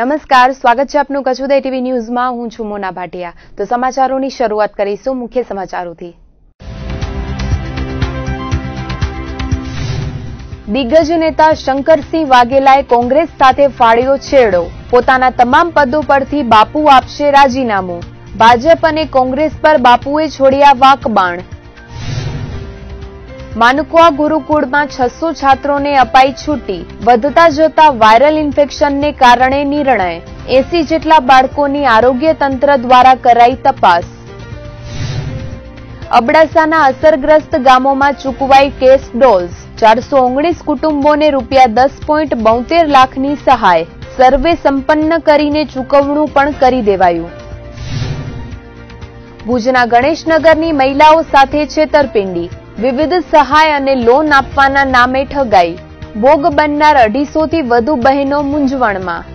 નમસ્કાર, સ્વાગત છે આપનું કચ્છ ઉદય ટીવી ન્યૂઝમાં। હું છું મોના ભાટિયા। તો સમાચારોની શરૂઆત કરીશું મુખ્ય સમાચારોથી। દિગ્ગજ નેતા શંકરસિંહ વાઘેલાએ કોંગ્રેસ સાથે ફાળ્યો છેડો। પોતાના તમામ પદો પરથી બાપુ આપશે રાજીનામું। ભાજપ અને કોંગ્રેસ પર બાપુએ છોડ્યા વાકબાણ। માનકુઆ ગુરુકુળમાં 600 છાત્રોને અપાઈ છૂટી। વધતા જતા વાયરલ ઇન્ફેક્શનને કારણે નિર્ણય। 80 જેટલા બાળકોની આરોગ્ય તંત્ર દ્વારા કરાઈ તપાસ। અબડાસાના અસરગ્રસ્ત ગામોમાં ચૂકવાઈ કેશ ડોલ્સ। 419 કુટુંબોને ₹10.72 લાખની સહાય। સર્વે સંપન્ન કરીને ચૂકવણું પણ કરી દેવાયું। ભુજના ગણેશનગરની મહિલાઓ સાથે છેતરપિંડી। વિવિધ સહાય અને લોન આપવાના નામે ઠગાઈ। ભોગ બનનાર 250 થી વધુ બહેનો મૂંઝવણમાં।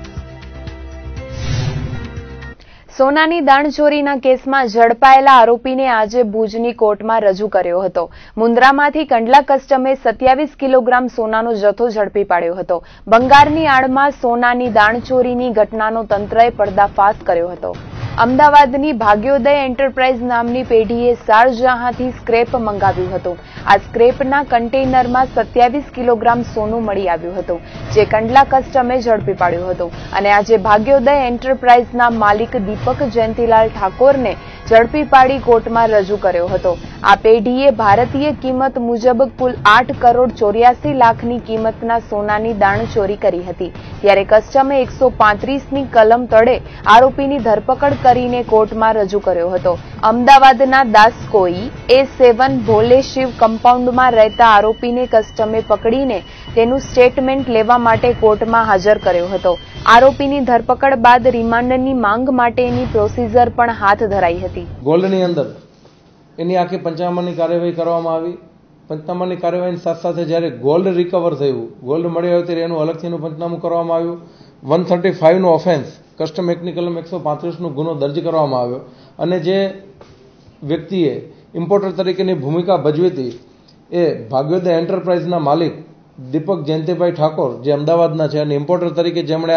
સોનાની દાણચોરીના કેસમાં ઝડપાયેલા આરોપીને આજે ભુજની કોર્ટમાં રજૂ કર્યો હતો। મુન્દ્રામાંથી કંડલા કસ્ટમે 27 કિલોગ્રામ સોનાનો જથ્થો ઝડપી પાડ્યો હતો। બંગારની આડમાં સોનાની દાણચોરીની ઘટનાનો તંત્રએ પર્દાફાશ કર્યો હતો। અમદાવાદની ભાગ્યોદય એન્ટરપ્રાઇઝ નામની પેઢીએ શારજહાંથી સ્ક્રેપ મંગાવ્યું હતું। આ સ્ક્રેપના કન્ટેનરમાં 27 કિલોગ્રામ સોનું મળી આવ્યું હતું, જે કંડલા કસ્ટમે ઝડપી પાડ્યું હતું અને આજે ભાગ્યોદય એન્ટરપ્રાઇઝના માલિક દીપક જયંતિલાલ ઠાકોરને ઝડપી પાડી કોર્ટમાં રજૂ કર્યો હતો। આ પેઢીએ ભારતીય કિંમત મુજબ કુલ 8 કરોડ 84 લાખની કિંમતના સોનાની દાણચોરી કરી હતી, ત્યારે કસ્ટમે 135ની કલમ તળે આરોપીની ધરપકડ કરીને કોર્ટમાં રજૂ કર્યો હતો। અમદાવાદના દાસકોઈ A7 ભોલે શિવ કમ્પાઉન્ડમાં રહેતા આરોપીને કસ્ટમે પકડીને તેનું સ્ટેટમેન્ટ લેવા માટે કોર્ટમાં હાજર કર્યો હતો। આરોપીની ધરપકડ બાદ રિમાન્ડની માંગ માટેની પ્રોસીજર પણ હાથ ધરાઈ હતી। ગોલ્ડની અંદર એની આખી પંચનામાની કાર્યવાહી કરવામાં આવી। પંચનામાની કાર્યવાહીની સાથે સાથે જ્યારે ગોલ્ડ રિકવર થયું, ગોલ્ડ મળી આવ્યું ત્યારે એનું અલગથીનું પંચનામું કરવામાં આવ્યું। 135નો ઓફેન્સ કસ્ટમ એક્ટની કલમ 135નો ગુનો દર્જ કરવામાં આવ્યો અને જે વ્યક્તિએ ઇમ્પોર્ટર તરીકેની ભૂમિકા ભજવી હતી એ ભાગ્યોદય એન્ટરપ્રાઇઝના માલિક દીપક જયંતિભાઈ ઠાકોર, જે અમદાવાદના છે અને ઇમ્પોર્ટર તરીકે જેમણે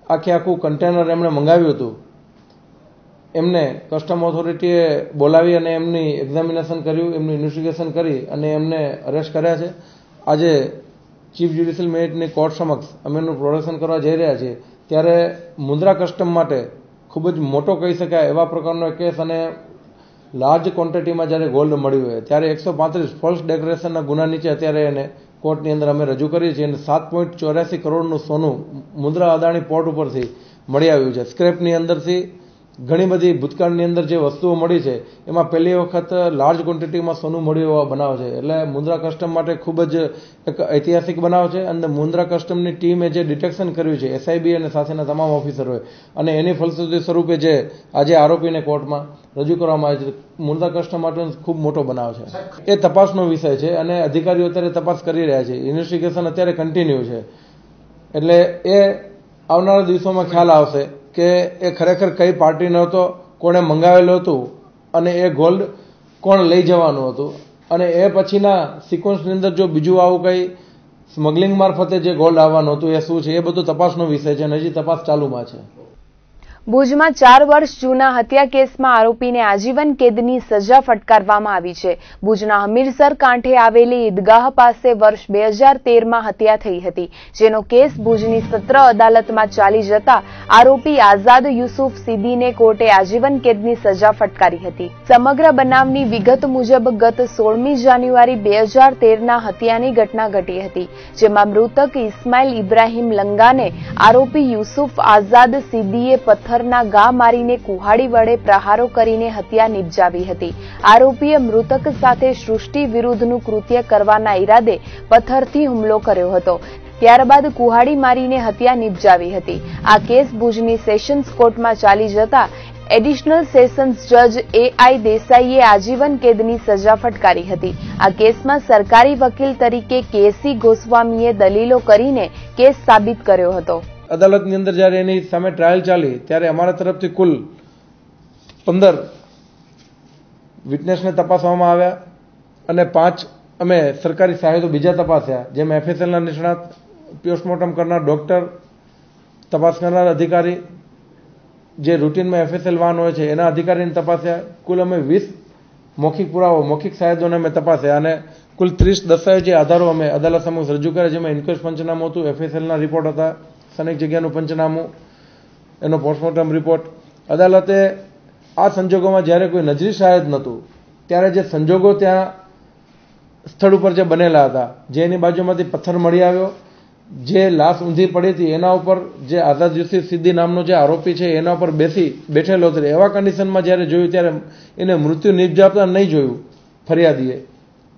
આખું કન્ટેનર એમણે મંગાવ્યું હતું, એમને કસ્ટમ ઓથોરિટીએ બોલાવી અને એમની એક્ઝામિનેશન કર્યું, એમનું ઇન્વેસ્ટિગેશન કરી અને એમને અરેસ્ટ કર્યા છે। આજે ચીફ જ્યુડિશિયલ મેજિસ્ટ્રેટની કોર્ટ સમક્ષ અમે એનું પ્રોડક્શન કરવા જઈ રહ્યા છીએ, ત્યારે મુન્દ્રા કસ્ટમ માટે ખૂબ જ મોટો કહી શકાય એવા પ્રકારનો કેસ અને લાર્જ ક્વોન્ટિટીમાં જ્યારે ગોલ્ડ મળ્યું હોય ત્યારે 135 ફોલ્સ ડેક્લેરેશનના ગુના નીચે અત્યારે એને કોર્ટની અંદર અમે રજૂ કરીએ છીએ અને 7.84 કરોડનું સોનું મુન્દ્રા અદાણી પોર્ટ ઉપરથી મળી આવ્યું છે। સ્ક્રેપની અંદરથી ઘણી બધી ભૂતકાળની અંદર જે વસ્તુઓ મળી છે એમાં પહેલી વખત લાર્જ ક્વોન્ટિટીમાં સોનું મળ્યું એવા બનાવ છે, એટલે મુન્દ્રા કસ્ટમ માટે ખૂબ જ એક ઐતિહાસિક બનાવ છે અને મુન્દ્રા કસ્ટમની ટીમે જે ડિટેક્શન કર્યું છે SIB અને સાથેના તમામ ઓફિસરોએ અને એની ફલશ્રુતિ સ્વરૂપે જે આજે આરોપીને કોર્ટમાં રજૂ કરવામાં આવે છે, મુન્દ્રા કસ્ટમ માટે ખૂબ મોટો બનાવ છે। એ તપાસનો વિષય છે અને અધિકારીઓ અત્યારે તપાસ કરી રહ્યા છે, ઇન્વેસ્ટિગેશન અત્યારે કન્ટિન્યુ છે, એટલે એ આવનારા દિવસોમાં ખ્યાલ આવશે કે એ ખરેખર કઈ પાર્ટીનો હતો, કોણે મંગાવેલું હતું અને એ ગોલ્ડ કોણ લઈ જવાનું હતું અને એ પછીના સિક્વન્સની અંદર જો બીજું આવું કંઈ સ્મગલિંગ મારફતે જે ગોલ્ડ આવવાનું હતું એ શું છે, એ બધું તપાસનો વિષય છે અને હજી તપાસ ચાલુમાં છે। ભુજમાં 4 વર્ષ જૂના હત્યા કેસમાં આરોપીને આજીવન કેદની સજા ફટકારવામાં આવી છે। ભુજના હમીરસર કાંઠે આવેલી ઈદગાહ પાસે વર્ષ 2013માં હત્યા થઈ હતી, જેનો કેસ ભુજની સત્ર અદાલતમાં ચાલી જતા આરોપી આઝાદ યુસુફ સીદીને કોર્ટે આજીવન કેદની સજા ફટકારી હતી। સમગ્ર બનાવની વિગત મુજબ ગત 16મી જાન્યુઆરી 2013ના હત્યાની ઘટના ઘટી હતી, જેમાં મૃતક ઇસ્માઇલ ઇબ્રાહીમ લંગાને આરોપી યુસુફ આઝાદ સીદીએ પથ્થરના ઘા મારીને કુહાડી વડે પ્રહારો કરીને હત્યા નિપજાવી હતી। આરોપીએ મૃતક સાથે સૃષ્ટિ વિરુદ્ધનું કૃત્ય કરવાના ઈરાદે પથ્થરથી હુમલો કર્યો હતો, ત્યારબાદ કુહાડી મારીને હત્યા નિપજાવી હતી। આ કેસ ભુજની સેશન્સ કોર્ટમાં ચાલી જતા એડિશનલ સેશન્સ જજ AI દેસાઈએ આજીવન કેદની સજા ફટકારી હતી। આ કેસમાં સરકારી વકીલ તરીકે KC ગોસ્વામીએ દલીલો કરીને કેસ સાબિત કર્યો હતો। અદાલતની અંદર જ્યારે એની સામે ટ્રાયલ ચાલી ત્યારે અમારા તરફથી કુલ 15 વિટનેસને તપાસવામાં આવ્યા અને 5 અમે સરકારી સાહેબો બીજા તપાસ્યા, જેમાં FSLના નિષ્ણાત, પોસ્ટમોર્ટમ કરનાર ડોક્ટર તપાસ કરનાર અધિકારી, જે રૂટીનમાં એફએસએલ વાહન હોય છે એના અધિકારીને તપાસ્યા. કુલ અમે 20 મૌખિક પુરાવો, મૌખિક સાહેદોને અમે તપાસ્યા અને કુલ 30 દસ્તાવેજી આધારો અમે અદાલત સમક્ષ રજૂ કર્યા, જેમાં ઇન્ક્વેસ્ટ પંચનામું હતું, એફએસએલના રિપોર્ટ હતા, સ્થાનિક જગ્યાનું પંચનામું, એનો પોસ્ટમોર્ટમ રિપોર્ટ. અદાલતે આ સંજોગોમાં જ્યારે કોઈ નજરી શાયદ નહોતું ત્યારે જે સંજોગો ત્યાં સ્થળ ઉપર જે બનેલા હતા, જે એની બાજુમાંથી પથ્થર મળી આવ્યો, જે લાશ ઊંધી પડી હતી એના ઉપર જે આઝાદ યુસુફ સિદ્દી નામનો જે આરોપી છે એના ઉપર બેઠેલો હતો, એવા કન્ડિશનમાં જ્યારે જોયું ત્યારે એને મૃત્યુ નિપજાવતા નહીં જોયું ફરિયાદીએ,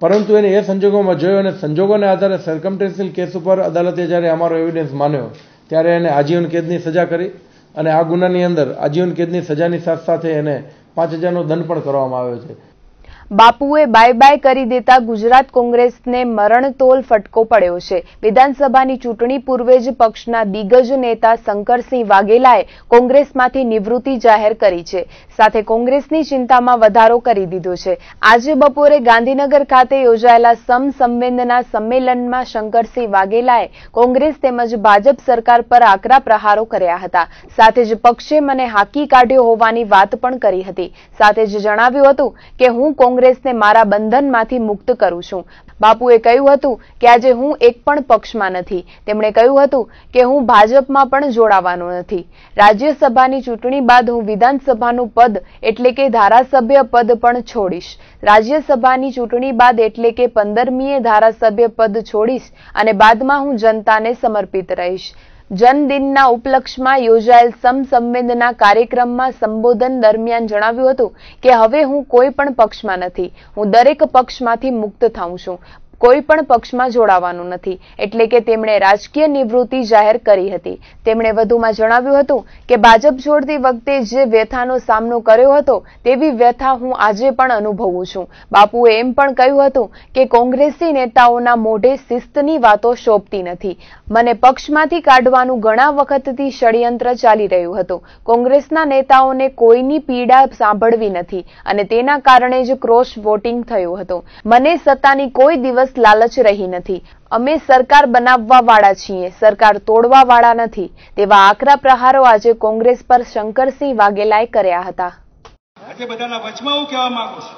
પરંતુ એને એ સંજોગોમાં જોયો અને સંજોગોને આધારે સર્કમસ્ટન્શિયલ કેસ ઉપર અદાલતે જ્યારે અમારો એવિડન્સ માન્યો ત્યારે એને આજીવન કેદની સજા કરી અને આ ગુનાની અંદર આજીવન કેદની સજાની સાથે સાથે એને 5,000નો દંડ પણ કરવામાં આવ્યો છે. બાપુએ બાય બાય કરી દેતા ગુજરાત કોંગ્રેસને મરણતોલ ફટકો પડ્યો છે. વિધાનસભાની ચૂંટણી પૂર્વે જ પક્ષના દિગ્ગજ નેતા શંકરસિંહ વાઘેલાએ કોંગ્રેસમાંથી નિવૃત્તિ જાહેર કરી છે. સાથે કોંગ્રેસની ચિંતામાં વધારો કરી દીધો છે. આજે બપોરે ગાંધીનગર ખાતે યોજાયેલા સમસંવેદના સંમેલનમાં શંકરસિંહ વાઘેલાએ કોંગ્રેસ તેમજ ભાજપ સરકાર પર આકરા પ્રહારો કર્યા હતા. સાથે જ પક્ષે મને હાંકી કાઢ્યો હોવાની વાત પણ કરી હતી. સાથે જ જણાવ્યું હતું કે હું કોંગ્રેસને મારા બંધનમાંથી મુક્ત કરું છું. બાપુએ કહ્યું હતું કે આજે હું એક પણ પક્ષમાં નથી. તેમણે કહ્યું હતું કે હું ભાજપમાં પણ જોડાવાનો નથી. રાજ્યસભાની ચૂંટણી બાદ હું વિધાનસભાનું પદ એટલે કે ધારાસભ્ય પદ પણ છોડીશ. રાજ્યસભાની ચૂંટણી બાદ એટલે કે 15મીએ ધારાસભ્ય પદ છોડીશ અને બાદમાં હું જનતાને સમર્પિત રહીશ. જન્મદિનના ઉપલક્ષમાં યોજાયેલ સમસંવેદના કાર્યક્રમમાં સંબોધન દરમિયાન જણાવ્યું હતું કે હવે હું કોઈ પણ પક્ષમાં નથી. હું દરેક પક્ષમાંથી મુક્ત થાઉં છું. કોઈ પણ પક્ષમાં જોડાવાનું નથી. એટલે કે તેમણે રાજકીય નિવૃત્તિ જાહેર કરી હતી. તેમણે વધુમાં જણાવ્યું હતું કે ભાજપ છોડતી વખતે જે વ્યથાનો સામનો કર્યો હતો તેવી વ્યથા હું આજે પણ અનુભવું છું. બાપુએ એમ પણ કહ્યું હતું કે કોંગ્રેસી નેતાઓના મોઢે શિસ્તની વાતો શોભતી નથી. મને પક્ષમાંથી કાઢવાનું ઘણા વખતથી ષડયંત્ર ચાલી રહ્યું હતું. કોંગ્રેસના નેતાઓને કોઈની પીડા સાંભળવી નથી અને તેના કારણે જ ક્રોસ વોટિંગ થયું હતું. મને સત્તાની કોઈ દિવસ લાલચ રહી નથી. અમે સરકાર બનાવવા વાળા છીએ, સરકાર તોડવા વાળા નથી. તેવા આકરા પ્રહારો આજે કોંગ્રેસ પર શંકરસિંહ વાઘેલાએ કર્યા હતા. આજે બધાના વચમાં હું કહેવા માંગુ છું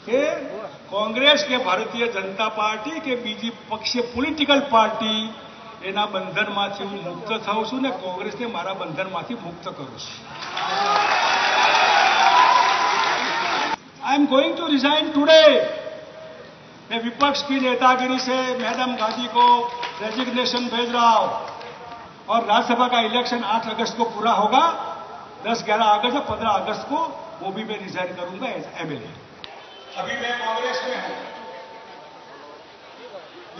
કે કોંગ્રેસ કે ભારતીય જનતા પાર્ટી કે બીજી પક્ષીય પોલિટિકલ પાર્ટી એના બંધનમાંથી હું મુક્ત થાઉં છું ને કોંગ્રેસને મારા બંધનમાંથી મુક્ત કરું છું. I am going to resign today. मैं विपक्ष की नेतागिरी से मैडम गांधी को रेजिग्नेशन भेज रहा हूं और राज्यसभा का इलेक्शन 8 अगस्त को पूरा होगा. 10-11 अगस्त और 15 अगस्त को वो भी मैं रिजाइन करूंगा एज एमएलए. अभी मैं कांग्रेस में हूं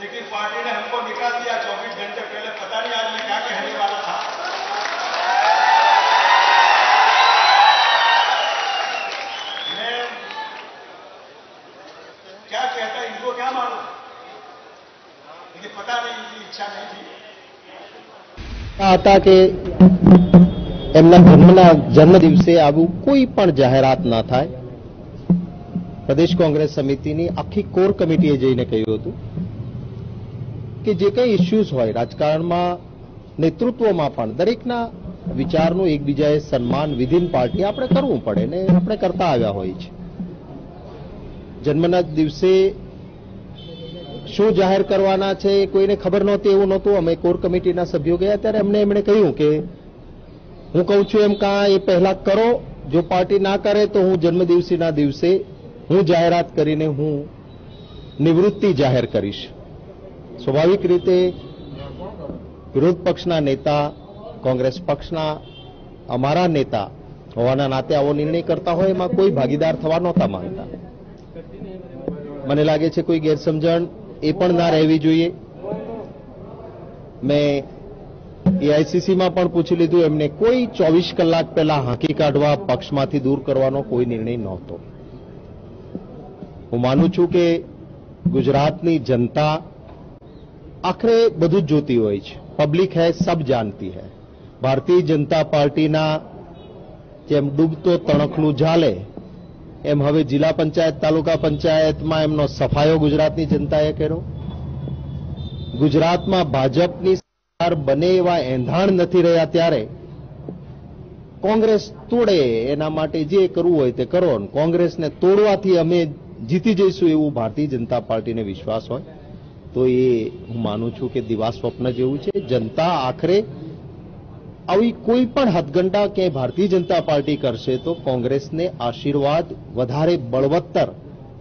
लेकिन पार्टी ने हमको निकाल दिया 24 घंटे पहले. पता नहीं आज मैं क्या कहने वाला था. मैं क्या कहता इनको क्या मालूम, लेकिन पता नहीं इनकी इच्छा नहीं थी. હતા કે એમના જન્મ દિવસે આવું કોઈ પણ જાહેરાત ના થાય. પ્રદેશ કોંગ્રેસ સમિતિની આખી કોર કમિટીએ જઈને કહ્યું હતું કે જે કંઈ ઇસ્યુઝ હોય રાજકારણમાં નેતૃત્વમાં પણ દરેકના વિચારનું એકબીજાએ સન્માન વિધિન પાર્ટી આપણે કરવું પડે ને આપણે કરતા આવ્યા હોય છે. જન્મના દિવસે શું જાહેર કરવાના છે કોઈને ખબર નહોતી એવું નહોતું. અમે કોર કમિટીના સભ્યો ગયા ત્યારે એમણે કહ્યું કે હું કહું છું એમ કાં એ પહેલા કરો, જો પાર્ટી ના કરે તો હું જન્મદિવસના દિવસે હું જાહેરાત કરીને હું નિવૃત્તિ જાહેર કરીશ. સ્વાભાવિક રીતે વિરોધ પક્ષના નેતા, કોંગ્રેસ પક્ષના અમારા નેતા હોવાના નાતે આવો નિર્ણય કરતા હોય એમાં કોઈ ભાગીદાર થવા નહોતા માંગતા. મને લાગે છે કોઈ ગેરસમજણ એ પણ ના રહેવી જોઈએ. મેં એઆઈસીસીમાં પણ પૂછી લીધું, એમને કોઈ 24 કલાક પહેલા હાંકી કાઢવા, પક્ષમાંથી દૂર કરવાનો કોઈ નિર્ણય નહોતો. હું માનું છું કે ગુજરાતની જનતા આખરે બધું જ જોતી હોય છે. પબ્લિક હૈ, સબ જાનતી હૈ. ભારતીય જનતા પાર્ટીના જેમ ડૂબતો તણખલું ઝાલે એમ હવે જિલ્લા પંચાયત, તાલુકા પંચાયતમાં એમનો સફાયો ગુજરાતની જનતાએ કર્યો. ગુજરાતમાં ભાજપની સરકાર સરકાર બને એવા એંધાણ નથી રહ્યા ત્યારે કોંગ્રેસ તોડે એના માટે જે કરવું હોય તે કરો. કોંગ્રેસને તોડવાથી અમે જીતી જઈશું એવું ભારતીય જનતા પાર્ટીને વિશ્વાસ હોય તો એ હું માનું છું કે દિવા સ્વપ્ન જેવું છે. જનતા આખરે આવી કોઈ પણ હથગંડા કે ભારતીય જનતા પાર્ટી કરશે તો કોંગ્રેસને આશીર્વાદ વધારે બળવત્તર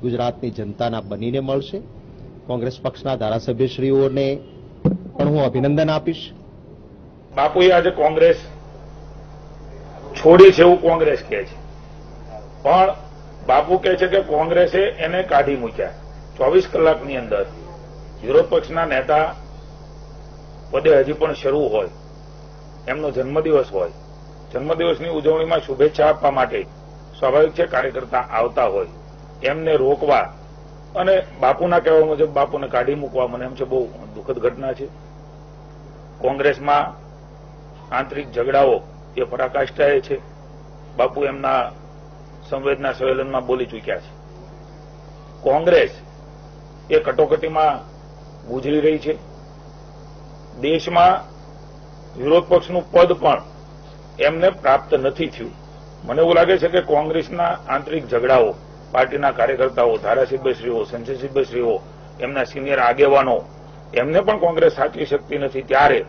ગુજરાતની જનતાના બનીને મળશે. કોંગ્રેસ પક્ષના ધારાસભ્યશ્રીઓને પણ હું અભિનંદન આપીશ. બાપુએ આજે કોંગ્રેસ છોડી છે એવું કોંગ્રેસ કહે છે, પણ બાપુ કહે છે કે કોંગ્રેસે એને કાઢી મૂક્યા. 24 કલાકની અંદર વિરોધ પક્ષના નેતા પદે હજી પણ શરૂ હોય, એમનો જન્મદિવસ હોય, જન્મદિવસની ઉજવણીમાં શુભેચ્છા આપવા માટે સ્વાભાવિક છે કાર્યકર્તા આવતા હોય, એમને રોકવા અને બાપુના કહેવા મુજબ બાપુને કાઢી મૂકવા મને એમ છે બહુ દુઃખદ ઘટના છે. કોંગ્રેસમાં આંતરિક ઝઘડાઓ એ પરાકાષ્ઠાએ છે. બાપુ એમના સંવેદના સંમેલનમાં બોલી ચૂક્યા છે. કોંગ્રેસ એ કટોકટીમાં ગુજરી રહી છે. દેશમાં વિરોધ પક્ષનું પદ પણ એમને પ્રાપ્ત નથી થયું. મને એવું લાગે છે કે કોંગ્રેસના આંતરિક ઝઘડાઓ, પાર્ટીના કાર્યકર્તાઓ, ધારાસભ્યશ્રીઓ, સંસદસભ્યશ્રીઓ, એમના સિનિયર આગેવાનો, એમને પણ કોંગ્રેસ સાચવી શકતી નથી. ત્યારે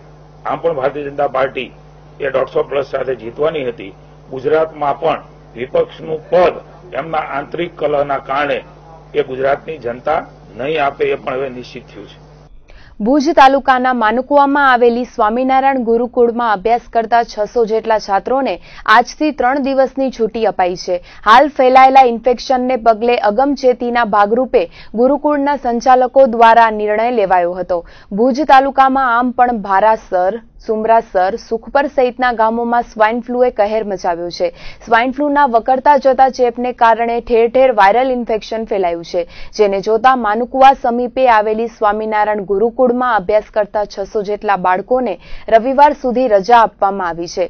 આમ પણ ભારતીય જનતા પાર્ટી એ 150+ સાથે જીતવાની હતી. ગુજરાતમાં પણ વિપક્ષનું પદ એમના આંતરિક કલહના કારણે એ ગુજરાતની જનતા નહીં આપે એ પણ હવે નિશ્ચિત થયું છે. ભુજ તાલુકાના માનુકુવામાં આવેલી સ્વામિનારાયણ ગુરુકુળમાં અભ્યાસ કરતા 600 જેટલા છાત્રોને આજથી 3 દિવસની છૂટી અપાઈ છે. હાલ ફેલાયેલા ઇન્ફેક્શનને પગલે અગમચેતીના ભાગરૂપે ગુરુકુળના સંચાલકો દ્વારા નિર્ણય લેવાયો હતો. ભુજ તાલુકામાં આમ પણ ભારાસર, સુમરાસર, સુખપર સહિતના ગામોમાં સ્વાઇન ફ્લૂએ કહેર મચાવ્યો છે. સ્વાઇન ફ્લૂના વકરતા જતા ચેપને કારણે ઠેર ઠેર વાયરલ ઇન્ફેક્શન ફેલાયું છે, જેને જોતા માનુકુવા સમીપે આવેલી સ્વામિનારાયણ ગુરુકુળમાં અભ્યાસ કરતા 600 જેટલા બાળકોને રવિવાર સુધી રજા આપવામાં આવી છે.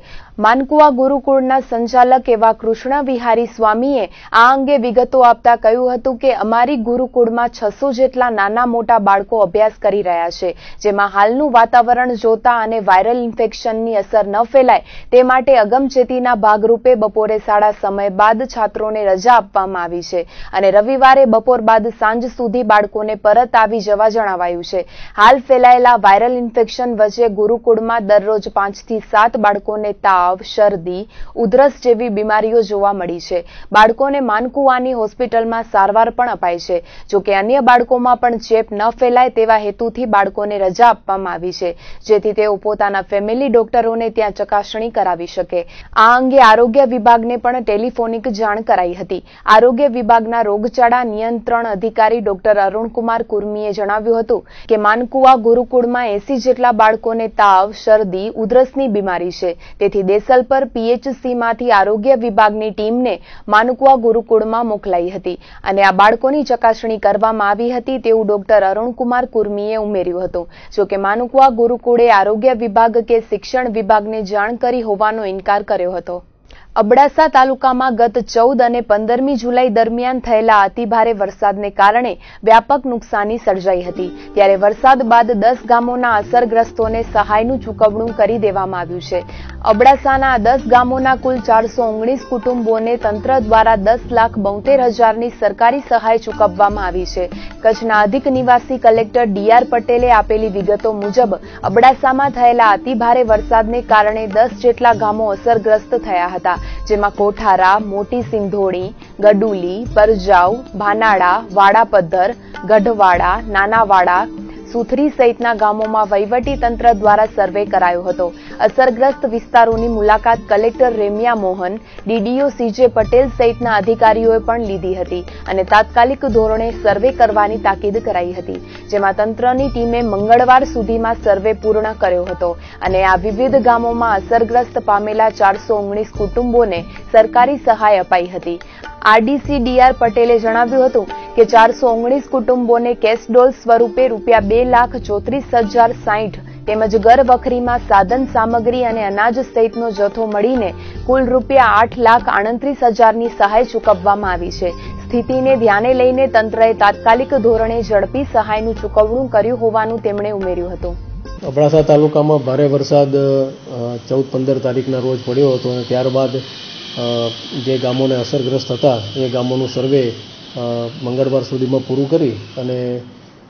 માનકુવા ગુરુકુળના સંચાલક એવા કૃષ્ણ વિહારી સ્વામીએ આ અંગે વિગતો આપતા કહ્યું હતું કે અમારી ગુરુકુળમાં 600 જેટલા નાના મોટા બાળકો અભ્યાસ કરી રહ્યા છે, જેમાં હાલનું વાતાવરણ જોતા અને વાયરલ ઇન્ફેક્શનની અસર ન ફેલાય તે માટે અગમચેતીના ભાગરૂપે બપોરે 7:30 સમય બાદ છાત્રોને રજા આપવામાં આવી છે અને રવિવારે બપોર બાદ સાંજ સુધી બાળકોને પરત આવી જવા જણાવાયું છે. હાલ ફેલાયેલા વાયરલ ઇન્ફેક્શન વચ્ચે ગુરુકુળમાં દરરોજ 5 થી 7 બાળકોને તાવ, શરદી, ઉધરસ જેવી બીમારીઓ જોવા મળી છે. બાળકોને માનકુવાની હોસ્પિટલમાં સારવાર પણ અપાય છે. જોકે અન્ય બાળકોમાં પણ ચેપ ન ફેલાય તેવા હેતુથી બાળકોને રજા આપવામાં આવી છે, જેથી તેઓ પોતાના ફેમિલી ડોક્ટરોને ત્યાં ચકાસણી કરાવી શકે. આ અંગે આરોગ્ય વિભાગને પણ ટેલિફોનિક જાણ કરાઈ હતી. આરોગ્ય વિભાગના રોગચાળા નિયંત્રણ અધિકારી ડોક્ટર અરુણકુમાર કુર્મીએ જણાવ્યું હતું કે માનકુવા ગુરુકુળમાં 80 જેટલા બાળકોને તાવ, શરદી, ઉધરસની બીમારી છે. તેથી દેસલપર પીએચસીમાંથી આરોગ્ય વિભાગની ટીમને માનકુવા ગુરુકુળમાં મોકલાઈ હતી અને આ બાળકોની ચકાસણી કરવામાં આવી હતી તેવું ડોક્ટર અરુણકુમાર કુર્મીએ ઉમેર્યું હતું. જોકે માનકુવા ગુરુકુળે આરોગ્ય વિભાગ કે શિક્ષણ વિભાગને જાણ કરી હોવાનો ઇનકાર કર્યો હતો. અબડાસા તાલુકામાં ગત 14 અને 15મી જુલાઈ દરમિયાન થયેલા અતિભારે વરસાદને કારણે વ્યાપક નુકસાની સર્જાઈ હતી. ત્યારે વરસાદ બાદ 10 ગામોના અસરગ્રસ્તોને સહાયનું ચૂકવણું કરી દેવામાં આવ્યું છે. અબડાસાના 10 ગામોના કુલ 419 કુટુંબોને તંત્ર દ્વારા 10,72,000ની સરકારી સહાય ચૂકવવામાં આવી છે. કચ્છના અધિક નિવાસી કલેક્ટર ડી.આર. પટેલે આપેલી વિગતો મુજબ અબડાસામાં થયેલા અતિભારે વરસાદને કારણે 10 જેટલા ગામો અસરગ્રસ્ત થયા હતા, જેમાં કોઠારા, મોટી સિંધોડી, ગડુલી, પરજાઉ, ભાનાડા, વાડાપદ્ધર, ગઢવાડા, નાનાવાડા, સુથરી સહિતના ગામોમાં વહીવટી તંત્ર દ્વારા સર્વે કરાયો હતો. અસરગ્રસ્ત વિસ્તારોની મુલાકાત collector Remya Mohan, DDO CJ Patel સહિતના અધિકારીઓએ પણ લીધી હતી અને તાત્કાલિક ધોરણે સર્વે કરવાની તાકીદ કરાઈ હતી, જેમાં તંત્રની ટીમે મંગળવાર સુધીમાં સર્વે પૂર્ણ કર્યો હતો અને આ વિવિધ ગામોમાં અસરગ્રસ્ત પામેલા 419 કુટુંબોને સરકારી સહાય અપાઈ હતી. આરડીસી ડી.આર. પટેલે જણાવ્યું હતું કે 419 કુટુંબોને કેશડોલ સ્વરૂપે ₹2,34,060 તેમજ ઘર વખરીમાં સાધન સામગ્રી અને અનાજ સહિતનો જથ્થો મળીને કુલ ₹8,38,000ની સહાય ચૂકવવામાં આવી છે. સ્થિતિને ધ્યાને લઈને તંત્રએ તાત્કાલિક ધોરણે ઝડપી સહાયનું ચૂકવણું કર્યું હોવાનું તેમણે ઉમેર્યું હતું. અબડાસા તાલુકામાં ભારે વરસાદ 14-15 તારીખના રોજ પડ્યો હતો અને ત્યારબાદ જે ગામોને અસરગ્રસ્ત હતા એ ગામોનું સર્વે મંગળવાર સુધીમાં પૂરું કરી અને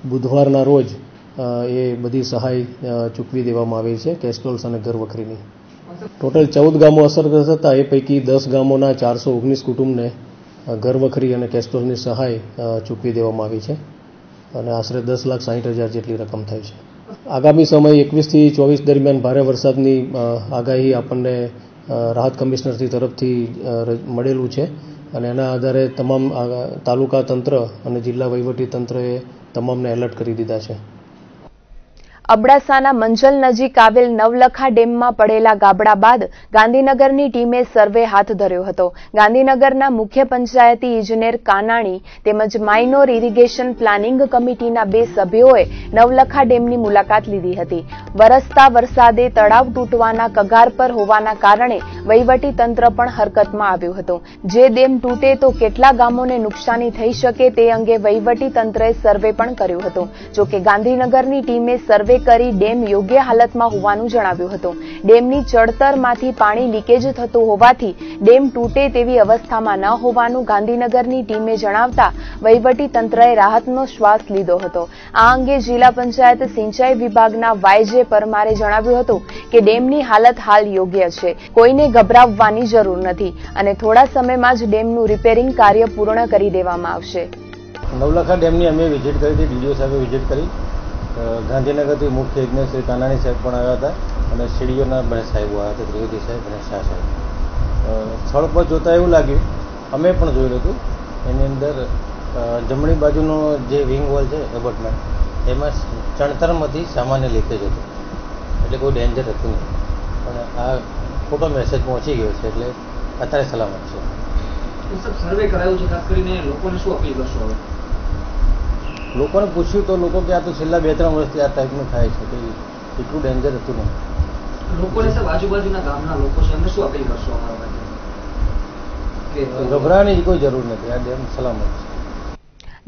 બુધવારના રોજ એ બધી સહાય ચૂકવી દેવામાં આવી છે, કેસ્ટ્રોલ્સ અને ઘર વખરીની. ટોટલ 14 ગામો અસરગ્રસ્ત હતા. એ પૈકી 10 ગામોના 419 કુટુંબને ઘર વખરી અને કેસ્ટ્રોલની સહાય ચૂકવી દેવામાં આવી છે અને આશરે 10,60,000 જેટલી રકમ થઈ છે. આગામી સમય 21 થી 24 દરમિયાન ભારે વરસાદની આગાહી આપણને રાહત કમિશનરથી તરફથી મળેલું છે અને એના આધારે તમામ તાલુકા તંત્ર અને જિલ્લા વહીવટી તંત્રએ તમામને એલર્ટ કરી દીધા છે. અબડાસાના મંજલ નજીક આવેલ નવલખા ડેમમાં પડેલા ગાબડા બાદ ગાંધીનગરની ટીમે સર્વે હાથ ધર્યો હતો. ગાંધીનગરના મુખ્ય પંચાયતી ઇજનેર કાનાણી તેમજ માઇનોર ઇરિગેશન પ્લાનિંગ કમિટીના 2 સભ્યોએ નવલખા ડેમની મુલાકાત લીધી હતી. વરસતા વરસાદે તળાવ તૂટવાના કગાર પર હોવાના કારણે વહીવટી તંત્ર પણ હરકતમાં આવ્યું હતું. જે ડેમ તૂટે તો કેટલા ગામોને નુકસાની થઈ શકે તે અંગે વહીવટી તંત્રએ સર્વે પણ કર્યું હતું. જોકે ગાંધીનગરની ટીમે સર્વે કરી ડેમ યોગ્ય હાલતમાં હોવાનું જણાવ્યું હતું. ડેમની ચડતરમાંથી પાણી લીકેજ થતું હોવાથી ડેમ તૂટે તેવી અવસ્થામાં ન હોવાનું ગાંધીનગરની ટીમે જણાવતા વહીવટી તંત્રએ રાહતનો શ્વાસ લીધો હતો. આ અંગે જિલ્લા પંચાયત સિંચાઈ વિભાગના વાય.જે. પરમારે જણાવ્યું હતું કે ડેમની હાલત હાલ યોગ્ય છે, કોઈને ગભરાવવાની જરૂર નથી અને થોડા સમયમાં જ ડેમનું રિપેરિંગ કાર્ય પૂર્ણ કરી દેવામાં આવશે. નવલખા ડેમની અમે વિઝિટ કરી હતી, ડીડીઓ સાહેબે વિઝિટ કરી. ગાંધીનગરથી મુખ્ય ઇજનેર શ્રી કાનાણી સાહેબ પણ આવ્યા હતા અને સીડીઓના બંને સાહેબો આવ્યા હતા, ત્રિવેદી સાહેબ અને શાહ સાહેબ. સ્થળ પર જોતા એવું લાગ્યું, અમે પણ જોયેલું હતું, એની અંદર જમણી બાજુનો જે વિંગ વોલ છે એબટમેન્ટ, એમાં ચણતરમાંથી સામાન્ય લીકેજ હતું, એટલે કોઈ ડેન્જર હતું નહીં. પણ આ ખોટો મેસેજ પહોંચી ગયો છે એટલે અત્યારે સલામત છે. સર્વે કરાયું છે, ખાસ કરીને લોકોને શું અપીલ કરશો? હવે લોકોને પૂછ્યું તો લોકો કે આ તો છેલ્લા 2-3 વર્ષથી આ ટાઈપનું થાય છે, કે એટલું ડેન્જર હતું નહીં. લોકોને સાહેબ આજુબાજુના ગામના લોકો છે એમને શું અપીલ કરશો અમારા માટે? ગભરાવાની કોઈ જરૂર નથી, આ ડેમ સલામત છે.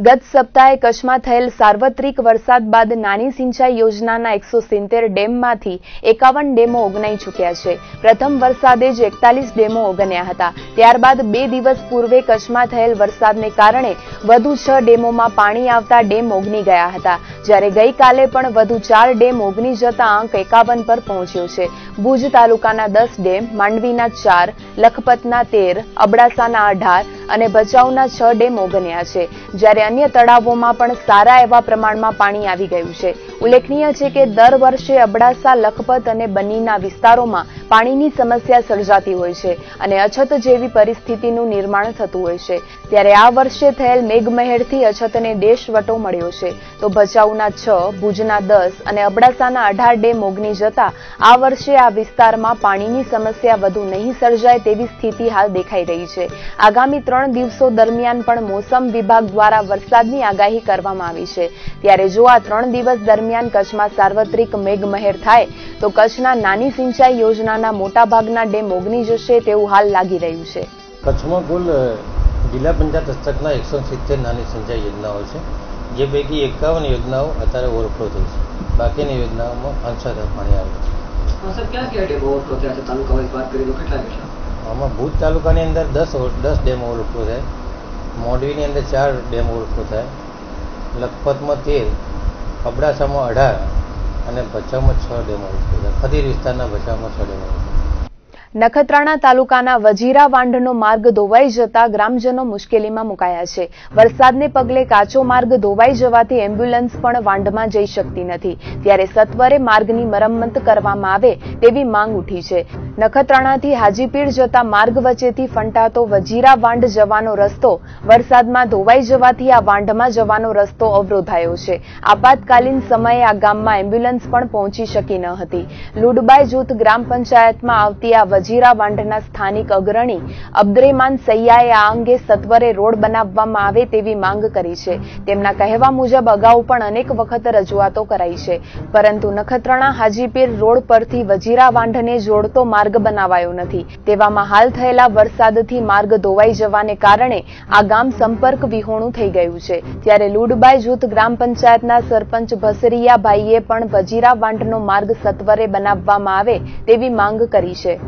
ગત સપ્તાહે કચ્છમાં થયેલ સાર્વત્રિક વરસાદ બાદ નાની સિંચાઈ યોજનાના 170 ડેમમાંથી 51 ડેમો ઓગનાઈ ચૂક્યા છે. પ્રથમ વરસાદે જ 41 ડેમો ઓગન્યા હતા. ત્યારબાદ 2 દિવસ પૂર્વે કચ્છમાં થયેલ વરસાદને કારણે વધુ 6 ડેમોમાં પાણી આવતા ડેમ ઓગની ગયા હતા, જ્યારે ગઈકાલે પણ વધુ 4 ડેમ ઓગની જતા આંક 51 પર પહોંચ્યો છે. ભુજ તાલુકાના 10 ડેમ, માંડવીના 4, લખપતના 13, અબડાસાના 18 અને ભચાઉના 6 ડેમ ઓગન્યા છે, જ્યારે અન્ય તળાવોમાં પણ સારા એવા પ્રમાણમાં પાણી આવી ગયું છે. ઉલ્લેખનીય છે કે દર વર્ષે અબડાસા, લખપત અને બન્નીના વિસ્તારોમાં પાણીની સમસ્યા સર્જાતી હોય છે અને અછત જેવી પરિસ્થિતિનું નિર્માણ થતું હોય છે. ત્યારે આ વર્ષે થયેલ મેઘમહેરથી અછતને દેશવટો મળ્યો છે. તો ભચાઉના 6, ભુજના 10 અને અબડાસાના 18 ડેમ ઓગની જતા આ વર્ષે આ વિસ્તારમાં પાણીની સમસ્યા વધુ નહીં સર્જાય તેવી સ્થિતિ હાલ દેખાઈ રહી છે. આગામી 3 દિવસો દરમિયાન પણ મોસમ વિભાગ દ્વારા વરસાદની આગાહી કરવામાં આવી છે. ત્યારે જો આ 3 દિવસ દરમિયાન કચ્છમાં સાર્વત્રિક મેઘમહેર થાય તો કચ્છના નાની સિંચાઈ યોજનાના મોટાભાગના ડેમ ઓગની જશે તેવું હાલ લાગી રહ્યું છે. કચ્છમાં કુલ જિલ્લા પંચાયત હસ્તકના 170 નાની સિંચાઈ યોજનાઓ છે, જે પૈકી 51 યોજનાઓ અત્યારે ઓવરફ્લો થઈ છે. બાકીની યોજનાઓમાં અંશતઃ પાણી આવે છે. સર, ક્યાં ક્યાં ડેમ ઓવરફ્લો થયા છે? તાલુકા વાઇઝ વાત કરીએ તો કેટલા? આમાં ભુજ તાલુકાની અંદર 10 ડેમ ઓવરફ્લો થાય, મોરબીની અંદર 4 ડેમ ઓવરફ્લો થાય, લખપતમાં 13, અબડાસામાં 18 અને ભચાઉમાં 6 ડેમ ઓવરફ્લો થાય. ખદીર વિસ્તારના ભચાઉમાં 6 ડેમ ઓવરફ્લો. નખત્રાણા તાલુકાના વજીરા વાંઢનો માર્ગ ધોવાઈ જતા ગ્રામજનો મુશ્કેલીમાં મુકાયા છે. વરસાદને પગલે કાચો માર્ગ ધોવાઈ જવાથી એમ્બ્યુલન્સ પણ વાંઢમાં જઈ શકતી નથી, ત્યારે સત્વરે માર્ગની મરમ્મત કરવામાં આવે તેવી માંગ ઉઠી છે. નખત્રાણાથી હાજીપીર જતા માર્ગ વચ્ચેથી ફંટાતો વજીરા વાંઢ જવાનો રસ્તો વરસાદમાં ધોવાઈ જવાથી આ વાંઢમાં જવાનો રસ્તો અવરોધાયો છે. આપાતકાલીન સમયે આ ગામમાં એમ્બ્યુલન્સ પણ પહોંચી શકી ન હતી. લુડબાઈ જૂથ ગ્રામ પંચાયતમાં આવતી આ વજીરા વાંઢના સ્થાનિક અગ્રણી અબ્દુર્રહેમાન સૈયાએ આ અંગે સત્વરે રોડ બનાવવામાં આવે તેવી માંગ કરી છે. તેમના કહેવા મુજબ અગાઉ પણ અનેક વખત રજૂઆતો કરાઈ છે, પરંતુ નખત્રાણા હાજીપીર રોડ પરથી વજીરા વાંઢને જોડતો માર્ગ બનાવાયો નથી. તેવામાં હાલ થયેલા વરસાદથી માર્ગ ધોવાઈ જવાને કારણે આ ગામ સંપર્ક વિહોણું થઈ ગયું છે. ત્યારે લુડબાઈ જૂથ ગ્રામ પંચાયતના સરપંચ ભસરિયાભાઈએ પણ વજીરા વાંઢનો માર્ગ સત્વરે બનાવવામાં આવે તેવી માંગ કરી છે.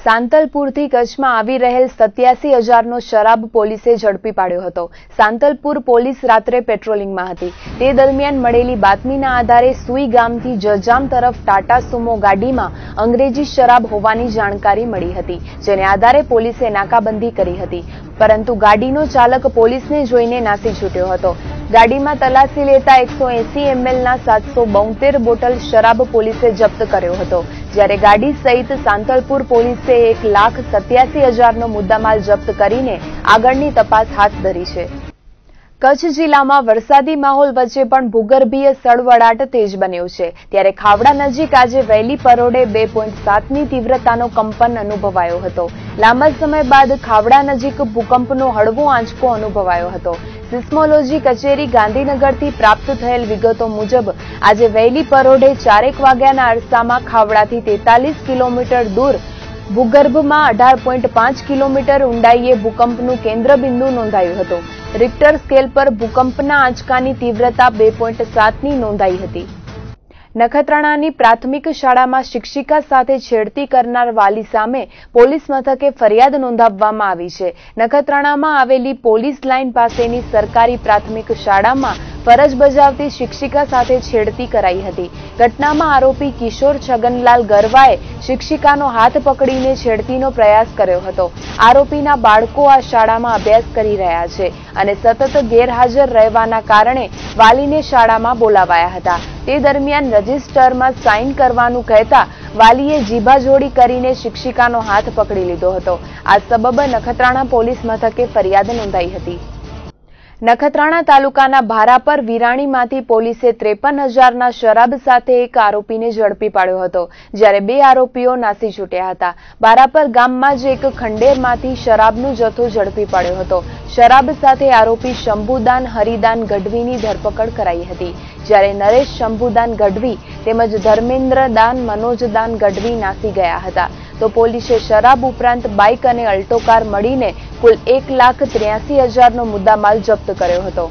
સાંતલપુરથી કચ્છમાં આવી રહેલ 87,000નો શરાબ પોલીસે ઝડપી પાડ્યો હતો. સાંતલપુર પોલીસ રાત્રે પેટ્રોલિંગમાં હતી. તે દરમિયાન મળેલી બાતમીના આધારે સુઈ ગામથી જજામ તરફ ટાટા સુમો ગાડીમાં અંગ્રેજી શરાબ હોવાની જાણકારી મળી હતી, જેને આધારે પોલીસે નાકાબંધી કરી હતી. પરંતુ ગાડીનો ચાલક પોલીસને જોઈને નાસી છૂટ્યો હતો. ગાડીમાં તલાશી લેતા 180 mlના 772 બોટલ શરાબ પોલીસે જપ્ત કર્યો હતો. જ્યારે ગાડી સહિત સાંતલપુર પોલીસે 1,87,000નો મુદ્દામાલ જપ્ત કરીને આગળની તપાસ હાથ ધરી છે. કચ્છ જિલ્લામાં વરસાદી માહોલ વચ્ચે પણ ભૂગર્ભીય સળવળાટ તેજ બન્યો છે. ત્યારે ખાવડા નજીક આજે વહેલી પરોઢે 2.7ની તીવ્રતાનો કંપન અનુભવાયો હતો. લાંબા સમય બાદ ખાવડા નજીક ભૂકંપનો હળવો આંચકો અનુભવાયો હતો. સિસ્મોલોજી કચેરી ગાંધીનગરથી પ્રાપ્ત થયેલ વિગતો મુજબ આજે વહેલી પરોઢે 4 વાગ્યાના અરસામાં ખાવડાથી 43 કિલોમીટર દૂર ભૂગર્ભમાં 18.5 કિલોમીટર ઊંડાઈએ ભૂકંપનું કેન્દ્રબિંદુ નોંધાયું હતું. રિક્ટર સ્કેલ પર ભૂકંપના આંચકાની તીવ્રતા 2.7ની નોંધાઈ હતી. નખત્રાણાની પ્રાથમિક શાળામાં શિક્ષિકા સાથે છેડતી કરનાર વાલી સામે પોલીસ મથકે ફરિયાદ નોંધાવવામાં આવી છે. નખત્રાણામાં આવેલી પોલીસ લાઇન પાસેની સરકારી પ્રાથમિક શાળામાં ફરજ બજાવતી શિક્ષિકા સાથે છેડતી કરાઈ હતી. ઘટનામાં આરોપી કિશોર છગનલાલ ગરવાએ શિક્ષિકાનો હાથ પકડીને છેડતીનો પ્રયાસ કર્યો હતો. આરોપીના બાળકો આ શાળામાં અભ્યાસ કરી રહ્યા છે અને સતત ગેરહાજર રહેવાના કારણે વાલીને શાળામાં બોલાવાયા હતા. તે દરમિયાન રજિસ્ટરમાં સાઇન કરવાનું કહેતા વાલીએ જીભાજોડી કરીને શિક્ષિકાનો હાથ પકડી લીધો હતો. આ સબબ નખત્રાણા પોલીસ મથકે ફરિયાદ નોંધાઈ હતી. નખત્રાણા તાલુકાના ભારાપર વિરાણીમાંથી પોલીસે 53,000ના શરાબ સાથે એક આરોપીને ઝડપી પાડ્યો હતો, જ્યારે 2 આરોપીઓ નાસી છૂટ્યા હતા. ભારાપર ગામમાં જ એક ખંડેરમાંથી શરાબનો જથ્થો ઝડપી પાડ્યો હતો. શરાબ સાથે આરોપી શંભુદાન હરિદાન ગઢવીની ધરપકડ કરાઈ હતી, જ્યારે નરેશ શંભુદાન ગઢવી તેમજ ધર્મેન્દ્રદાન મનોજદાન ગઢવી નાસી ગયા હતા. તો પોલીસે શરાબ ઉપરાંત બાઇક અને અલ્ટો કાર મળીને કુલ 1,83,000નો મુદ્દામાલ જપ્ત કર્યો હતો.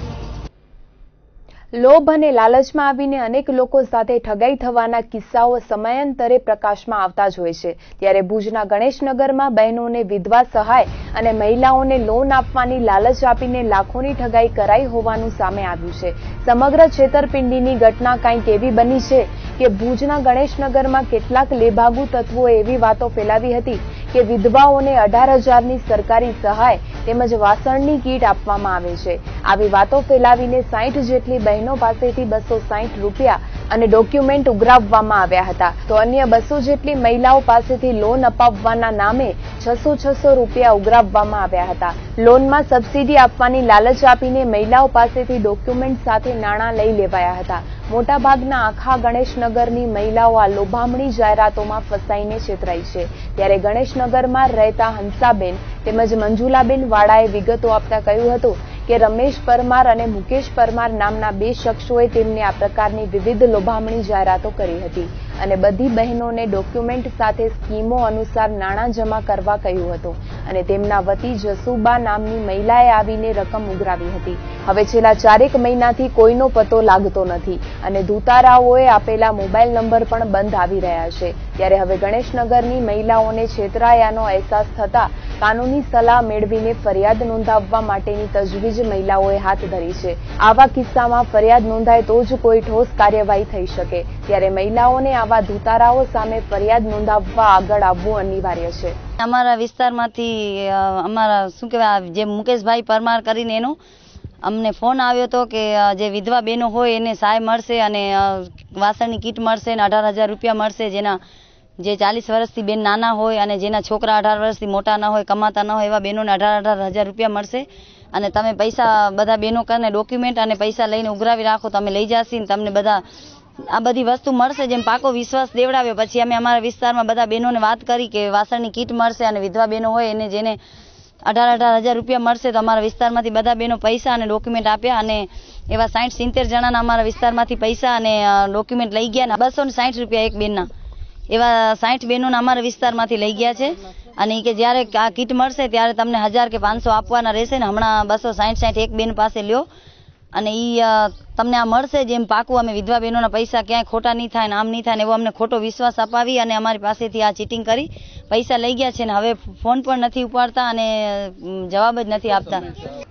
લોભ અને લાલચમાં આવીને અનેક લોકો સાથે ઠગાઈ થવાના કિસ્સાઓ સમયાંતરે પ્રકાશમાં આવતા જ હોય છે. ત્યારે ભુજના ગણેશનગરમાં બહેનોને વિધવા સહાય અને મહિલાઓને લોન આપવાની લાલચ આપીને લાખોની ઠગાઈ કરાઈ હોવાનું સામે આવ્યું છે. સમગ્ર છેતરપિંડીની ઘટના કંઈક એવી બની છે કે ભુજના ગણેશનગરમાં કેટલાક લેભાગુ તત્વોએ એવી વાતો ફેલાવી હતી કે વિધવાઓને 18,000ની સરકારી સહાય તેમજ વાસણની કીટ આપવામાં આવે છે. આવી વાતો ફેલાવીને 60 જેટલી બહેનો પાસેથી 260 રૂપિયા અને ડોક્યુમેન્ટ ઉઘરાવવામાં આવ્યા હતા. તો અન્ય 200 જેટલી મહિલાઓ પાસેથી લોન અપાવવાના નામે 600 રૂપિયા ઉઘરાવવામાં આવ્યા હતા. લોનમાં સબસિડી આપવાની લાલચ આપીને મહિલાઓ પાસેથી ડોક્યુમેન્ટ સાથે નાણાં લઈ લેવાયા હતા. મોટાભાગના આખા ગણેશનગરની મહિલાઓ આ લોભામણી જાહેરાતોમાં ફસાઈને છેતરાઈ છે. ત્યારે ગણેશનગરમાં રહેતા હંસાબેન તેમજ મંજુલાબેન વાળાએ વિગતો આપતા કહ્યું હતું કે રમેશ પરમાર અને મુકેશ પરમાર નામના 2 શખ્સોએ તેમને આ પ્રકારની વિવિધ લોભામણી જાહેરાતો કરી હતી અને બધી બહેનોને ડોક્યુમેન્ટ સાથે સ્કીમો અનુસાર નાણાં જમા કરવા કહ્યું હતું અને તેમના વતી જસુબા નામની મહિલાએ આવીને રકમ ઉઘરાવી હતી. હવે છેલ્લા 4 મહિનાથી કોઈનો પતો લાગતો નથી અને દૂતારાઓએ આપેલા મોબાઈલ નંબર પણ બંધ આવી રહ્યા છે. ત્યારે હવે ગણેશનગરની મહિલાઓને છેતરાયાનો અહેસાસ થતા કાનૂની સલાહ મેળવીને ફરિયાદ નોંધાવવા માટેની તજવીજ મહિલાઓએ હાથ ધરી છે. આવા કિસ્સામાં ફરિયાદ નોંધાય તો જ કોઈ ઠોસ કાર્યવાહી થઈ શકે. ત્યારે મહિલાઓને આવા દૂતારાઓ સામે ફરિયાદ નોંધાવવા આગળ આવવું અનિવાર્ય છે. અમારા વિસ્તારમાંથી અમારા શું કહેવાય જે મુકેશભાઈ પરમાર કરીને એનો અમને ફોન આવ્યો હતો કે જે વિધવા બહેનો હોય એને સહાય મળશે અને વાસણની કીટ મળશે અને 18,000 રૂપિયા મળશે. જેના જે 40 વર્ષથી બેન નાના હોય અને જેના છોકરા 18 વર્ષથી મોટા ના હોય, કમાતા ના હોય એવા બહેનોને 18,000 રૂપિયા મળશે અને તમે પૈસા બધા બહેનો કરીને ડોક્યુમેન્ટ અને પૈસા લઈને ઉઘરાવી રાખો તો અમે લઈ જશી ને તમને બધા આ બધી વસ્તુ મળશે, જેમ પાકો વિશ્વાસ દેવડાવ્યો. પછી અમે અમારા વિસ્તારમાં બધા બહેનોને વાત કરી કે વાસણની કીટ મળશે અને વિધવા બહેનો હોય એને જેને 18,000 રૂપિયા મળશે. તો અમારા વિસ્તારમાંથી બધા બહેનો પૈસા અને ડોક્યુમેન્ટ આપ્યા અને એવા 60-70 જણાના અમારા વિસ્તારમાંથી પૈસા અને ડોક્યુમેન્ટ લઈ ગયા. 260 રૂપિયા એક બેનના, એવા 60 બહેનોના અમારા વિસ્તારમાંથી લઈ ગયા છે. અને કે જ્યારે આ કીટ મળશે ત્યારે તમને 1000 કે 500 આપવાના રહેશે ને હમણાં 260 એક બેન પાસે લ્યો અને તમને આ મળશે. જેમ પાકું અમે વિધવા બહેનોના પૈસા ક્યાંય ખોટા નહીં થાય ને આમ નહીં થાય ને એવો અમને ખોટો વિશ્વાસ અપાવી અને અમારી પાસેથી આ ચીટિંગ કરી પૈસા લઈ ગયા છે ને હવે ફોન પણ નથી ઉપાડતા અને જવાબ જ નથી આપતા.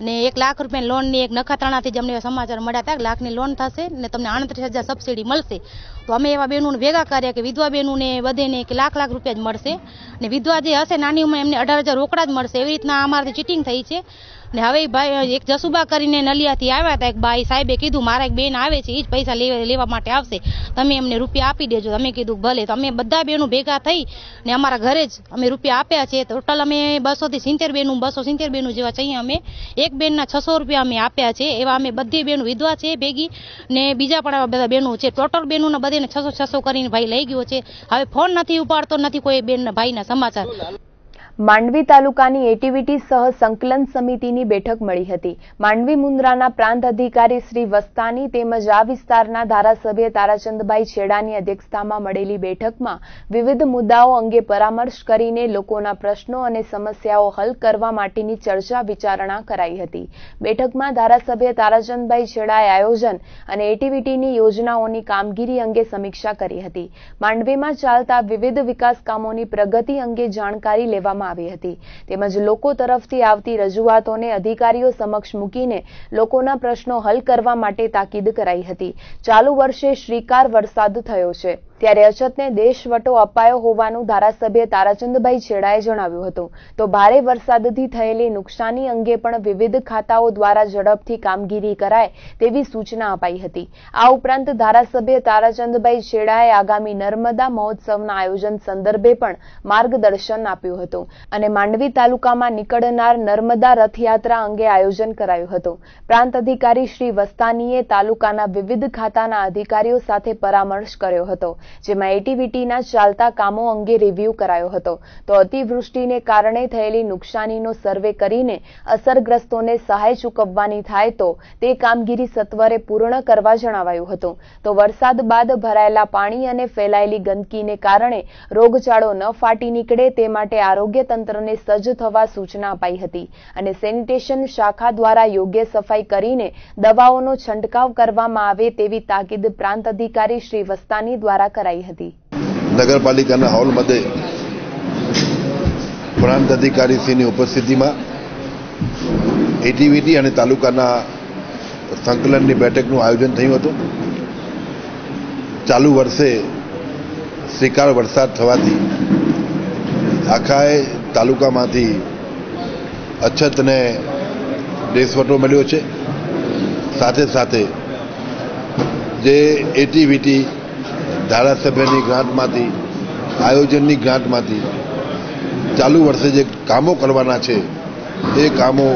ને 1 લાખ રૂપિયા લોનની એક નખત્રાણાથી જ અમને સમાચાર મળ્યા હતા, 1 લાખની લોન થશે ને તમને 38,000 સબસિડી મળશે. તો અમે એવા બહેનોને ભેગા કર્યા કે વિધવા બહેનોને બધેને લાખ રૂપિયા જ મળશે ને વિધવા જે હશે નાની ઉંમર એમને 18,000 રોકડા જ મળશે. એવી રીતના અમારાથી ચીટિંગ થઈ છે. ને હવે ભાઈ એક જસુબા કરીને નલિયાથી આવ્યા હતા, એક ભાઈ સાહેબે કીધું મારા એક બેન આવે છે એ જ પૈસા લેવા માટે આવશે, તમે એમને રૂપિયા આપી દેજો. અમે કીધું ભલે. તો અમે બધા બહેનો ભેગા થઈ ને અમારા ઘરે જ અમે રૂપિયા આપ્યા છે. ટોટલ અમે 270 બહેનો જેવા છીએ. અમે એક બેનના 600 રૂપિયા અમે આપ્યા છે. એવા અમે બધી બહેનો વિધવા છે ભેગી ને બીજા પણ બધા બહેનો છે. ટોટલ બહેનોના બધેને 600 કરીને ભાઈ લઈ ગયો છે. હવે ફોન નથી ઉપાડતો, નથી કોઈ બેન ભાઈના સમાચાર. માંડવી તાલુકાની એટીવીટી સહ સંકલન સમિતિની બેઠક મળી હતી. માંડવી મુન્દ્રાના પ્રાંત અધિકારી શ્રી વસ્તાની તેમજ આ વિસ્તારના ધારાસભ્ય તારાચંદભાઈ છેડાની અધ્યક્ષતામાં મળેલી બેઠકમાં વિવિધ મુદ્દાઓ અંગે પરામર્શ કરીને લોકોના પ્રશ્નો અને સમસ્યાઓ હલ કરવા માટેની ચર્ચા વિચારણા કરાઈ હતી. બેઠકમાં ધારાસભ્ય તારાચંદભાઈ છેડાએ આયોજન અને એટીવીટીની યોજનાઓની કામગીરી અંગે સમીક્ષા કરી હતી. માંડવીમાં ચાલતા વિવિધ વિકાસ કામોની પ્રગતિ અંગે જાણકારી લેવામાં આવી હતી. તેમજ લોકો તરફથી આવતી રજૂઆતોને અધિકારીઓ સમક્ષ મૂકીને લોકોના પ્રશ્નો હલ કરવા માટે તાકીદ કરાઈ હતી. ચાલુ વર્ષે શ્રીકાર વરસાદ થયો છે ત્યારે અછતને દેશવટો અપાયો હોવાનું ધારાસભ્ય તારાચંદભાઈ છેડાએ જણાવ્યું હતું. તો ભારે વરસાદથી થયેલી નુકસાની અંગે પણ વિવિધ ખાતાઓ દ્વારા ઝડપથી કામગીરી કરાય તેવી સૂચના અપાઈ હતી. આ ઉપરાંત ધારાસભ્ય તારાચંદભાઈ છેડાએ આગામી નર્મદા મહોત્સવના આયોજન સંદર્ભે પણ માર્ગદર્શન આપ્યું હતું અને માંડવી તાલુકામાં નીકળનાર નર્મદા રથયાત્રા અંગે આયોજન કરાયું હતું. પ્રાંત અધિકારી શ્રી વસ્તાનીએ તાલુકાના વિવિધ ખાતાના અધિકારીઓ સાથે પરામર્શ કર્યો હતો, જેમાં એટીવીટીના ચાલતા કામો અંગે રિવ્યુ કરાયો હતો. તો અતિવૃષ્ટિને કારણે થયેલી નુકસાનીનો સર્વે કરીને અસરગ્રસ્તોને સહાય ચૂકવવાની થાય તો તે કામગીરી સત્વરે પૂર્ણ કરવા જણાવાયું હતું. તો વરસાદ બાદ ભરાયેલા પાણી અને ફેલાયેલી ગંદકીને કારણે રોગચાળો ન ફાટી નીકળે તે માટે આરોગ્ય તંત્રને સજ્જ થવા સૂચના અપાઈ હતી અને સેનિટેશન શાખા દ્વારા યોગ્ય સફાઈ કરીને દવાઓનો છંટકાવ કરવામાં આવે તેવી તાકીદ પ્રાંત અધિકારી શ્રી વસ્તાની દ્વારા કરાઈ હતી. નગરપાલિકાના હોલमध्ये પ્રાંત અધિકારીશ્રીની ઉપસ્થિતિમાં એટીવીટી અને તાલુકાના સંકલનની બેઠકનું આયોજન થયું હતું. ચાલુ વર્ષે શ્રીકાર વરસાદ થવાથી આખા તાલુકામાંથી અછતને દેશવટો મળ્યો છે. સાથે સાથે જે એટીવીટી ધારાસભ્યની ગ્રાન્ટમાંથી આયોજનની ગ્રાન્ટમાંથી ચાલુ વર્ષે જે કામો કરવાના છે એ કામો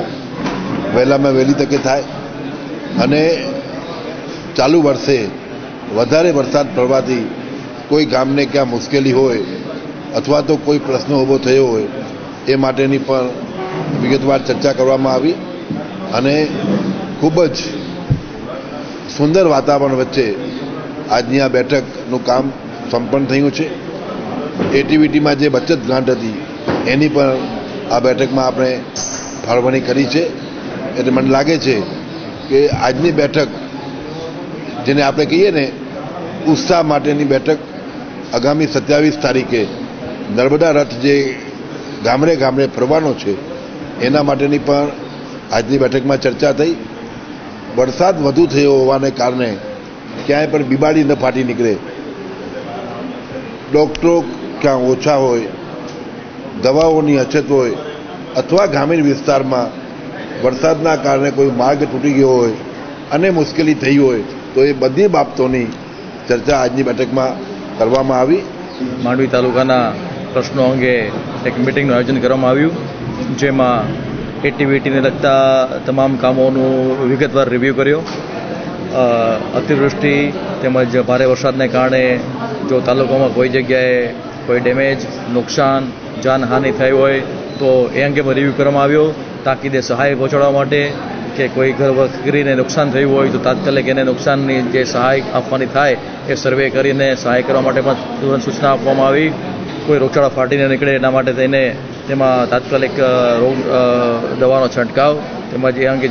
વહેલામાં વહેલી તકે થાય અને ચાલુ વર્ષે વધારે વરસાદ પડવાથી કોઈ ગામને ક્યાં મુશ્કેલી હોય અથવા તો કોઈ પ્રશ્ન ઊભો થયો હોય એ માટેની પણ વિગતવાર ચર્ચા કરવામાં આવી અને ખૂબ જ સુંદર વાતાવરણ વચ્ચે આજની આ બેઠકનું કામ સંપન્ન થયું છે. એટીવીટીમાં જે બચત ગ્રાન્ટ હતી એની પણ આ બેઠકમાં આપણે ફાળવણી કરી છે. એટલે મને લાગે છે કે આજની બેઠક જેને આપણે કહીએ ને ઉત્સાહ માટેની બેઠક આગામી 27 તારીખે નર્મદા રથ જે ગામડે ગામડે ફરવાનો છે એના માટેની પણ આજની બેઠકમાં ચર્ચા થઈ. વરસાદ વધુ થયો હોવાને કારણે ક્યાંય પણ બીમારી ન ફાટી નીકળે, ડોક્ટરો ક્યાં ઓછા હોય, દવાઓની અછત હોય અથવા ગ્રામીણ વિસ્તારમાં વરસાદના કારણે કોઈ માર્ગ તૂટી ગયો હોય અને મુશ્કેલી થઈ હોય તો એ બધી બાબતોની ચર્ચા આજની બેઠકમાં કરવામાં આવી. માંડવી તાલુકાના પ્રશ્નો અંગે એક મિટિંગનું આયોજન કરવામાં આવ્યું, જેમાં એટીવીટીને લગતા તમામ કામોનું વિગતવાર રિવ્યૂ કર્યો અતિવૃષ્ટિ તેમજ ભારે વરસાદને કારણે જો તાલુકામાં કોઈ જગ્યાએ કોઈ ડેમેજ, નુકસાન, જાનહાનિ થઈ હોય તો એ અંગે પણ રિવ્યૂ કરવામાં આવ્યો. તાકીદે સહાય પહોંચાડવા માટે કે કોઈ ઘર વખરીને નુકસાન થયું હોય તો તાત્કાલિક એને નુકસાનની જે સહાય આપવાની થાય એ સર્વે કરીને સહાય કરવા માટે પણ તુરંત સૂચના આપવામાં આવી. કોઈ રોગચાળા ફાટીને નીકળે એના માટે થઈને તેમાં તાત્કાલિક રોગ દવાનો છંટકાવ તેમજ એ અંગે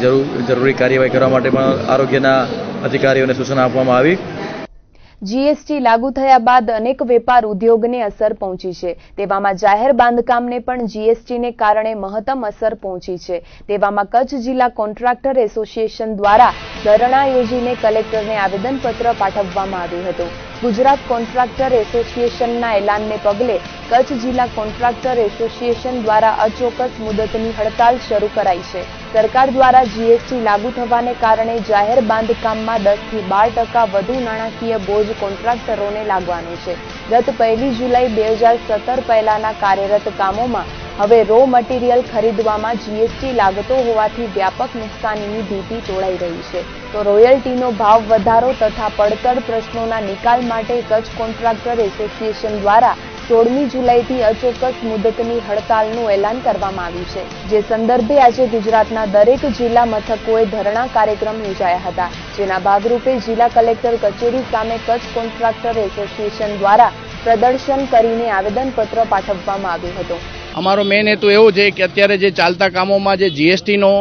જરૂરી કાર્યવાહી કરવા માટે પણ આરોગ્યના અધિકારીઓને સૂચના આપવામાં આવી. જીએસટી લાગુ થયા બાદ અનેક વેપાર ઉદ્યોગને અસર પહોંચી છે. તેવામાં જાહેર બાંધકામને પણ જીએસટીને કારણે મહત્તમ અસર પહોંચી છે. તેવામાં કચ્છ જિલ્લા કોન્ટ્રાક્ટર એસોસિએશન દ્વારા ધરણા યોજીને કલેક્ટરને આવેદનપત્ર પાઠવવામાં આવ્યું હતું. ગુજરાત કોન્ટ્રાક્ટર એસોસિએશનના એલાનને પગલે કચ્છ જિલ્લા કોન્ટ્રાક્ટર એસોસિએશન દ્વારા અચોક્કસ મુદતની હડતાલ શરૂ કરાઈ છે. સરકાર દ્વારા જીએસટી લાગુ થવાને કારણે જાહેર બાંધકામમાં 10 થી 12% વધુ નાણાકીય બોજ કોન્ટ્રાક્ટરોને લાગવાનો છે. ગત 1 જુલાઈ 2017 પહેલાના કાર્યરત કામોમાં હવે રો મટીરીયલ ખરીદવામાં જીએસટી લાગતો હોવાથી વ્યાપક નુકસાનીની ભીતિ તોડાઈ રહી છે. તો રોયલ્ટીનો ભાવ વધારો તથા પડતર પ્રશ્નોના નિકાલ માટે કચ્છ કોન્ટ્રાક્ટર એસોસિએશન દ્વારા 16મી જુલાઈથી અચોક્કસ મુદતની હડતાલનું એલાન કરવામાં આવ્યું છે. જે સંદર્ભે આજે ગુજરાતના દરેક જિલ્લા મથકોએ ધરણા કાર્યક્રમ યોજાયા હતા. જેના ભાગરૂપે જિલ્લા કલેક્ટર કચેરી સામે કચ્છ કોન્ટ્રાક્ટર એસોસિએશન દ્વારા પ્રદર્શન કરીને આવેદનપત્ર પાઠવવામાં આવ્યું હતું. અમારો મેઇન હેતુ એવો છે કે અત્યારે જે ચાલતા કામોમાં જે જીએસટીનો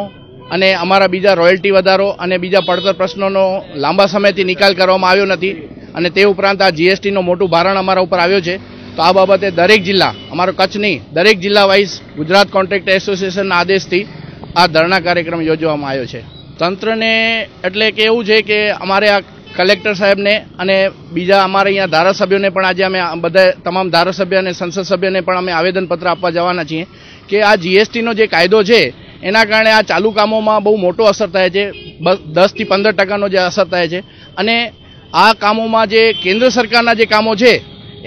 અને અમારા બીજા રોયલ્ટી વધારો અને બીજા પડતર પ્રશ્નોનો લાંબા સમયથી નિકાલ કરવામાં આવ્યો નથી અને તે ઉપરાંત આ જીએસટીનો મોટું ભારણ અમારા ઉપર આવ્યો છે. તો આ બાબતે દરેક જિલ્લા, અમારો કચ્છની દરેક જિલ્લા વાઇઝ ગુજરાત કોન્ટ્રાક્ટર એસોસિએશનના આદેશથી આ ધરણા કાર્યક્રમ યોજવામાં આવ્યો છે. તંત્રને એટલે કે એવું છે કે અમારે આ કલેક્ટર સાહેબને અને બીજા અમારા અહીંયા ધારાસભ્યોને પણ આજે અમે બધા તમામ ધારાસભ્ય અને સંસદ સભ્યોને પણ અમે આવેદનપત્ર આપવા જવાના છીએ કે આ જીએસટીનો જે કાયદો છે એના કારણે આ ચાલુ કામોમાં બહુ મોટો અસર થાય છે. 10 થી 15% જે અસર થાય છે અને આ કામોમાં જે કેન્દ્ર સરકારના જે કામો છે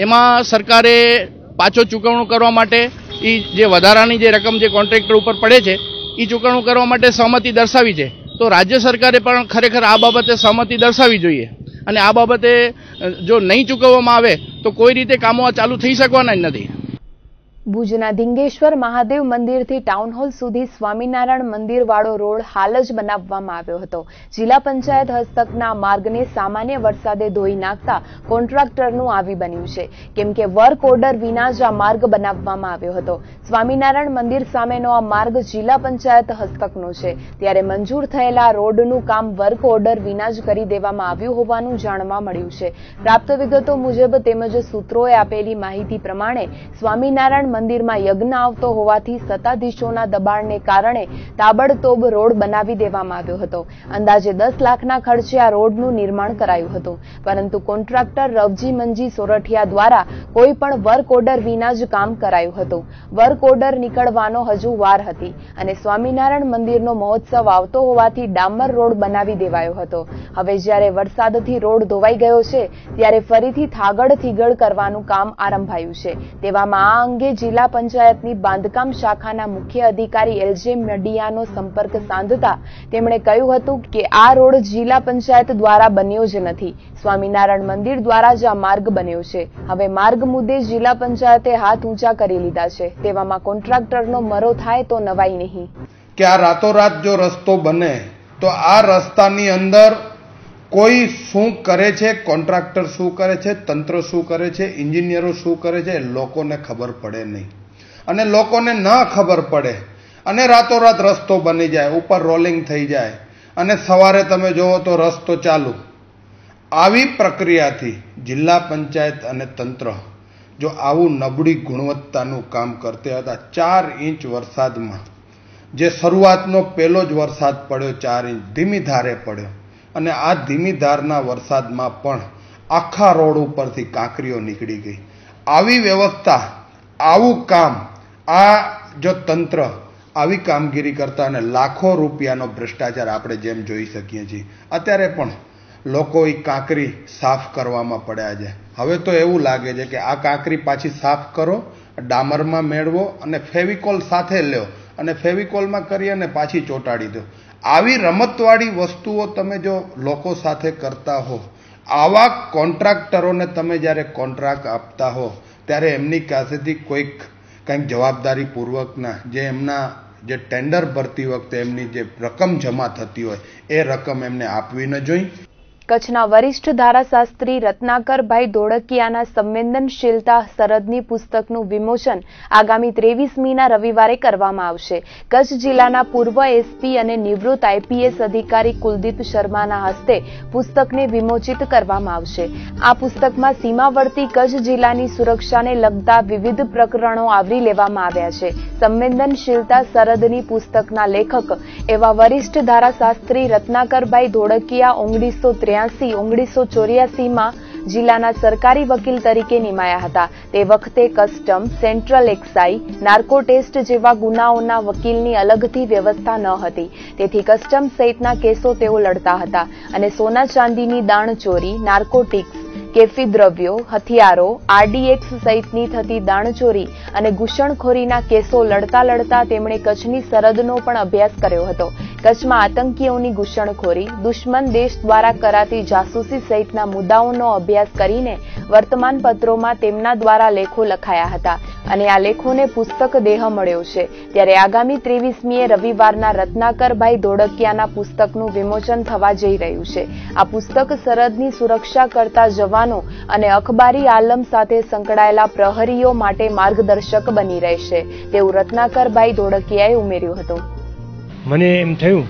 એમાં સરકારે પાછો ચૂકવણું કરવા માટે એ જે વધારાની જે રકમ જે કોન્ટ્રાક્ટર ઉપર પડે છે એ ચૂકવણું કરવા માટે સહમતિ દર્શાવી છે. તો રાજ્ય સરકારે પણ ખરેખર આ બાબતે સહમતિ દર્શાવવી જોઈએ અને આ બાબતે જો નહીં ચૂકવવામાં આવે તો કોઈ રીતે કામો ચાલુ થઈ શકવાના જ નથી. ભુજના ધીંગેશ્વર મહાદેવ મંદિરથી ટાઉન હોલ સુધી સ્વામિનારાયણ મંદિરવાળો રોડ હાલ જ બનાવવામાં આવ્યો હતો. જિલ્લા પંચાયત હસ્તકના માર્ગને સામાન્ય વરસાદે ધોઈ નાખતા કોન્ટ્રાક્ટરનું આવી બન્યું છે. કેમ કે વર્ક ઓર્ડર વિના જ આ માર્ગ બનાવવામાં આવ્યો હતો. સ્વામિનારાયણ મંદિર સામેનો આ માર્ગ જિલ્લા પંચાયત હસ્તકનો છે. ત્યારે મંજૂર થયેલા રોડનું કામ વર્ક ઓર્ડર વિના જ કરી દેવામાં આવ્યું હોવાનું જાણવા મળ્યું છે. પ્રાપ્ત વિગતો મુજબ તેમજ સૂત્રોએ આપેલી માહિતી પ્રમાણે સ્વામિનારાયણ મંદિરમાં યજ્ઞ આવતો હોવાથી સત્તાધીશોના દબાણને કારણે તાબડતોબ રોડ બનાવી દેવામાં આવ્યો હતો. અંદાજે 10 લાખના ખર્ચે આ રોડનું નિર્માણ કરાયું હતું. પરંતુ કોન્ટ્રાક્ટર રવજી મંજી સોરઠિયા દ્વારા કોઈ પણ વર્ક ઓર્ડર વિના જ કામ કરાયું હતું. વર્ક ઓર્ડર નીકળવાનો હજુ વાર હતી અને સ્વામિનારાયણ મંદિરનો મહોત્સવ આવતો હોવાથી ડામર રોડ બનાવી દેવાયો હતો. હવે જ્યારે વરસાદથી રોડ ધોવાઈ ગયો છે ત્યારે ફરીથી થાગડ થીગડ કરવાનું કામ આરંભાયું છે. તેવામાં આ અંગે જિલ્લા પંચાયતની બાંધકામ શાખાના મુખ્ય અધિકારી એલજે મડિયાનો સંપર્ક સાધતા તેમણે કહ્યું હતું કે આ રોડ જિલ્લા પંચાયત દ્વારા બન્યો જ નથી. સ્વામિનારાયણ મંદિર દ્વારા જ આ માર્ગ બન્યો છે. હવે માર્ગ મુદ્દે જિલ્લા પંચાયતે હાથ ઊંચા કરી લીધા છે. તેવામાં કોન્ટ્રાક્ટરનો મરો થાય તો નવાઈ નહીં કે આ રાતોરાત જો રસ્તો બને તો આ રસ્તાની અંદર કોઈ શું કરે છે, કોન્ટ્રાક્ટર શું કરે છે, તંત્ર શું કરે છે, એન્જિનિયરો શું કરે છે, લોકોને ખબર પડે નહીં. અને લોકોને ન ખબર પડે અને રાતોરાત રસ્તો બની જાય, ઉપર રોલિંગ થઈ જાય અને સવારે તમે જોવો તો રસ્તો ચાલુ. આવી પ્રક્રિયાથી જિલ્લા પંચાયત અને તંત્ર જો આવું નબળી ગુણવત્તાનું કામ કરતા હતા, 4 ઇંચ વરસાદમાં જે શરૂઆતનો પહેલો જ વરસાદ પડ્યો 4 ઇંચ ધીમી ધારે પડ્યો અને આ ધીમી ધારના વરસાદમાં પણ આખા રોડ ઉપરથી કાંકરીઓ નીકળી ગઈ. આવી વ્યવસ્થા, આવું કામ, આ જો તંત્ર આવી કામગીરી કરતા અને લાખો રૂપિયાનો ભ્રષ્ટાચાર આપણે જેમ જોઈ શકીએ છીએ. અત્યારે પણ લોકો એ કાંકરી સાફ કરવામાં પડ્યા છે. હવે તો એવું લાગે છે કે આ કાંકરી પાછી સાફ કરો, ડામરમાં મેળવો અને ફેવિકોલ સાથે લ્યો અને ફેવિકોલમાં કરી અને પાછી ચોંટાડી દો. આવી રમતવાળી વસ્તુઓ તમે જો લોકો સાથે કરતા હો, આવા કોન્ટ્રાક્ટરોને તમે જ્યારે કોન્ટ્રાક્ટ આપતા હો ત્યારે એમની પાસેથી કંઈક જવાબદારીપૂર્વકના જે એમના જે ટેન્ડર ભરતી વખતે એમની જે રકમ જમા થતી હોય એ રકમ એમને આપવી ન જોઈએ. કચ્છના વરિષ્ઠ ધારાશાસ્ત્રી રત્નાકરભાઈ ધોળકિયાના સંવેદનશીલતા સરહદની પુસ્તકનું વિમોચન આગામી 23મીના રવિવારે કરવામાં આવશે. કચ્છ જિલ્લાના પૂર્વ એસપી અને નિવૃત્ત આઈપીએસ અધિકારી કુલદીપ શર્માના હસ્તે પુસ્તકને વિમોચિત કરવામાં આવશે. આ પુસ્તકમાં સીમાવર્તી કચ્છ જિલ્લાની સુરક્ષાને લગતા વિવિધ પ્રકરણો આવરી લેવામાં આવ્યા છે. સંવેદનશીલતા સરહદની પુસ્તકના લેખક એવા વરિષ્ઠ ધારાશાસ્ત્રી રત્નાકરભાઈ ધોળકિયા 1983-1984માં જિલ્લાના સરકારી વકીલ તરીકે નિમાયા હતા. તે વખતે custom, central excise, narco test જેવા ગુનાઓના વકીલની અલગથી વ્યવસ્થા ન હતી. તેથી કસ્ટમ સહિતના કેસો તેઓ લડતા હતા અને સોના ચાંદીની દાણચોરી, નાર્કોટિક્સ, કેફી દ્રવ્યો, હથિયારો, આરડીએક્સ સહિતની થતી દાણચોરી અને ઘૂસણખોરીના કેસો લડતા તેમણે કચ્છની સરહદનો પણ અભ્યાસ કર્યો હતો. કચ્છમાં આતંકીઓની ઘૂસણખોરી, દુશ્મન દેશ દ્વારા કરાતી જાસૂસી સહિતના મુદ્દાઓનો અભ્યાસ કરીને વર્તમાનપત્રોમાં તેમના દ્વારા લેખો લખાયા હતા અને આ લેખોને પુસ્તક દેહ મળ્યો છે. ત્યારે આગામી 23મીએ રવિવારના રત્નાકરભાઈ ધોળકિયાના પુસ્તકનું વિમોચન થવા જઈ રહ્યું છે. આ પુસ્તક સરહદની સુરક્ષા કરતા જવાનો અને અખબારી આલમ સાથે સંકળાયેલા પ્રહરીઓ માટે માર્ગદર્શક બની રહેશે તેવું રત્નાકરભાઈ ધોળકિયાએ ઉમેર્યું હતું. મને એમ થયું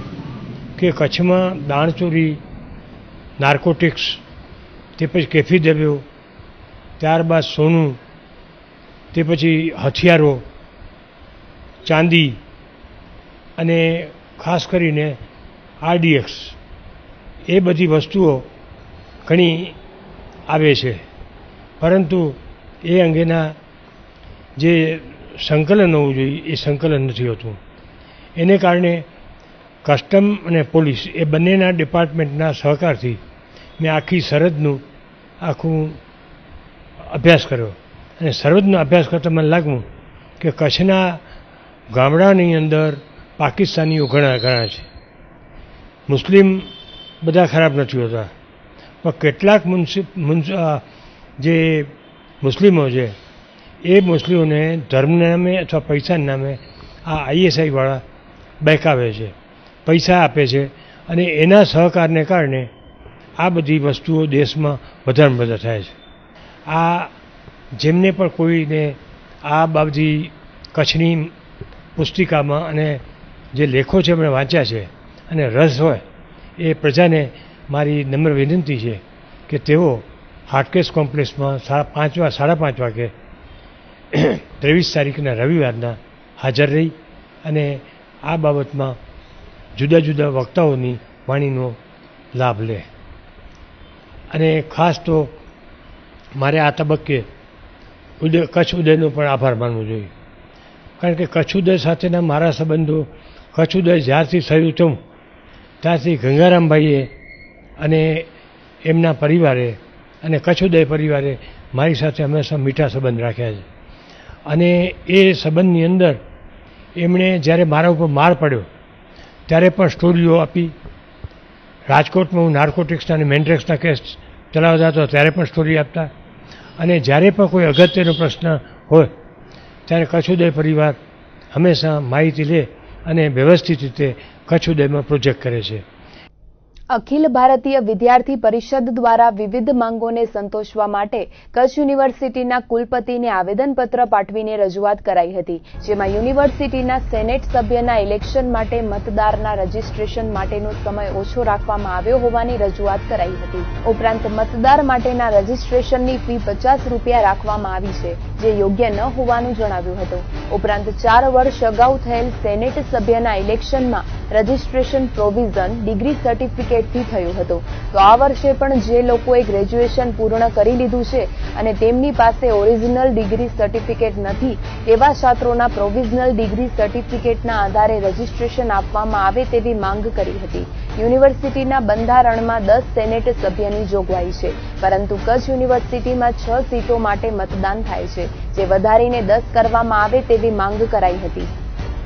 કે કચ્છમાં દાણચોરી, નાર્કોટિક્સ, તે પછી કેફી દ્રવ્યો, ત્યારબાદ સોનું, તે પછી હથિયારો, ચાંદી અને ખાસ કરીને આરડીએક્સ, એ બધી વસ્તુઓ ઘણી આવે છે. પરંતુ એ અંગેના જે સંકલન હોવું જોઈએ એ સંકલન નથી હોતું. એને કારણે કસ્ટમ અને પોલીસ એ બંનેના ડિપાર્ટમેન્ટના સહકારથી મેં આખી સરહદનું આખું અભ્યાસ કર્યો અને સરહદનો અભ્યાસ કરતાં મને લાગ્યું કે કચ્છના ગામડાની અંદર પાકિસ્તાનીઓ ઘણા છે. મુસ્લિમ બધા ખરાબ નથી હોતા, પણ કેટલાક જે મુસ્લિમો છે એ મુસ્લિમોને ધર્મના નામે અથવા પૈસાના નામે આ આઈએસઆઈવાળા બહેકાવે છે, પૈસા આપે છે અને એના સહકારને કારણે આ બધી વસ્તુઓ દેશમાં વધારે વધારે થાય છે. આ જેમને પણ કોઈને આ બધી કચ્છની પુસ્તિકામાં અને જે લેખો છે એમણે વાંચ્યા છે અને રસ હોય એ પ્રજાને મારી નમ્ર વિનંતી છે કે તેઓ હાટકેશ કોમ્પ્લેક્સમાં 5:30 વાગે 23 તારીખના રવિવારના હાજર રહી અને આ બાબતમાં જુદા જુદા વક્તાઓની વાણીનો લાભ લે. અને ખાસ તો મારે આ તબક્કે કચ્છ ઉદયનો પણ આભાર માનવો જોઈએ, કારણ કે કચ્છ ઉદય સાથેના મારા સંબંધો કચ્છ ઉદય જ્યારથી થયું હતું ત્યારથી ગંગારામભાઈએ અને એમના પરિવારે અને કચ્છ ઉદય પરિવારે મારી સાથે હંમેશા મીઠા સંબંધ રાખ્યા છે. અને એ સંબંધની અંદર એમણે જ્યારે મારા ઉપર માર પડ્યો ત્યારે પણ સ્ટોરીઓ આપી. રાજકોટમાં હું નાર્કોટિક્સના અને મેન્ડ્રેક્સના કેસ ચલાવતા હતો ત્યારે પણ સ્ટોરી આપતા. અને જ્યારે પણ કોઈ અગત્યનો પ્રશ્ન હોય ત્યારે કચ્છ ઉદય પરિવાર હંમેશા માહિતી લે અને વ્યવસ્થિત રીતે કચ્છ ઉદયમાં પ્રોજેક્ટ કરે છે. અખિલ ભારતીય વિદ્યાર્થી પરિષદ દ્વારા વિવિધ માંગોને સંતોષવા માટે કચ્છ યુનિવર્સિટીના કુલપતિને આવેદનપત્ર પાઠવીને રજૂઆત કરાઈ હતી, જેમાં યુનિવર્સિટીના સેનેટ સભ્યના ઇલેક્શન માટે મતદારના રજીસ્ટ્રેશન માટેનો સમય ઓછો રાખવામાં આવ્યો હોવાની રજૂઆત કરાઈ હતી. ઉપરાંત મતદાર માટેના રજીસ્ટ્રેશનની ફી ₹50 રાખવામાં આવી છે, જે યોગ્ય ન હોવાનું જણાવ્યું હતું. ઉપરાંત 4 વર્ષ અગાઉ થયેલ સેનેટ સભ્યના ઇલેક્શનમાં રજીસ્ટ્રેશન પ્રોવિઝન ડિગ્રી સર્ટિફિકેટથી થયું હતું, તો આ વર્ષે પણ જે લોકોએ ગ્રેજ્યુએશન પૂર્ણ કરી લીધું છે અને તેમની પાસે ઓરિજિનલ ડિગ્રી સર્ટિફિકેટ નથી તેવા છાત્રોના પ્રોવિઝનલ ડિગ્રી સર્ટિફિકેટના આધારે રજીસ્ટ્રેશન આપવામાં આવે તેવી માંગ કરી હતી. યુનિવર્સિટીના બંધારણમાં 10 સેનેટ સભ્યની જોગવાઈ છે, પરંતુ કચ્છ યુનિવર્સિટીમાં 6 સીટો માટે મતદાન થાય છે, જે વધારીને 10 કરવામાં આવે તેવી માંગ કરાઈ હતી.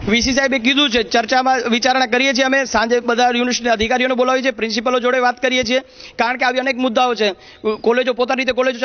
વીસી સાહેબે કીધું છે, ચર્ચામાં વિચારણા કરીએ છીએ અમે, સાંજે બધા યુનિવર્સિટીના અધિકારીઓને બોલાવીએ છીએ, પ્રિન્સિપલો જોડે વાત કરીએ છીએ, કારણ કે આવી અનેક મુદ્દાઓ છે. કોલેજો પોતાની રીતે કોલેજો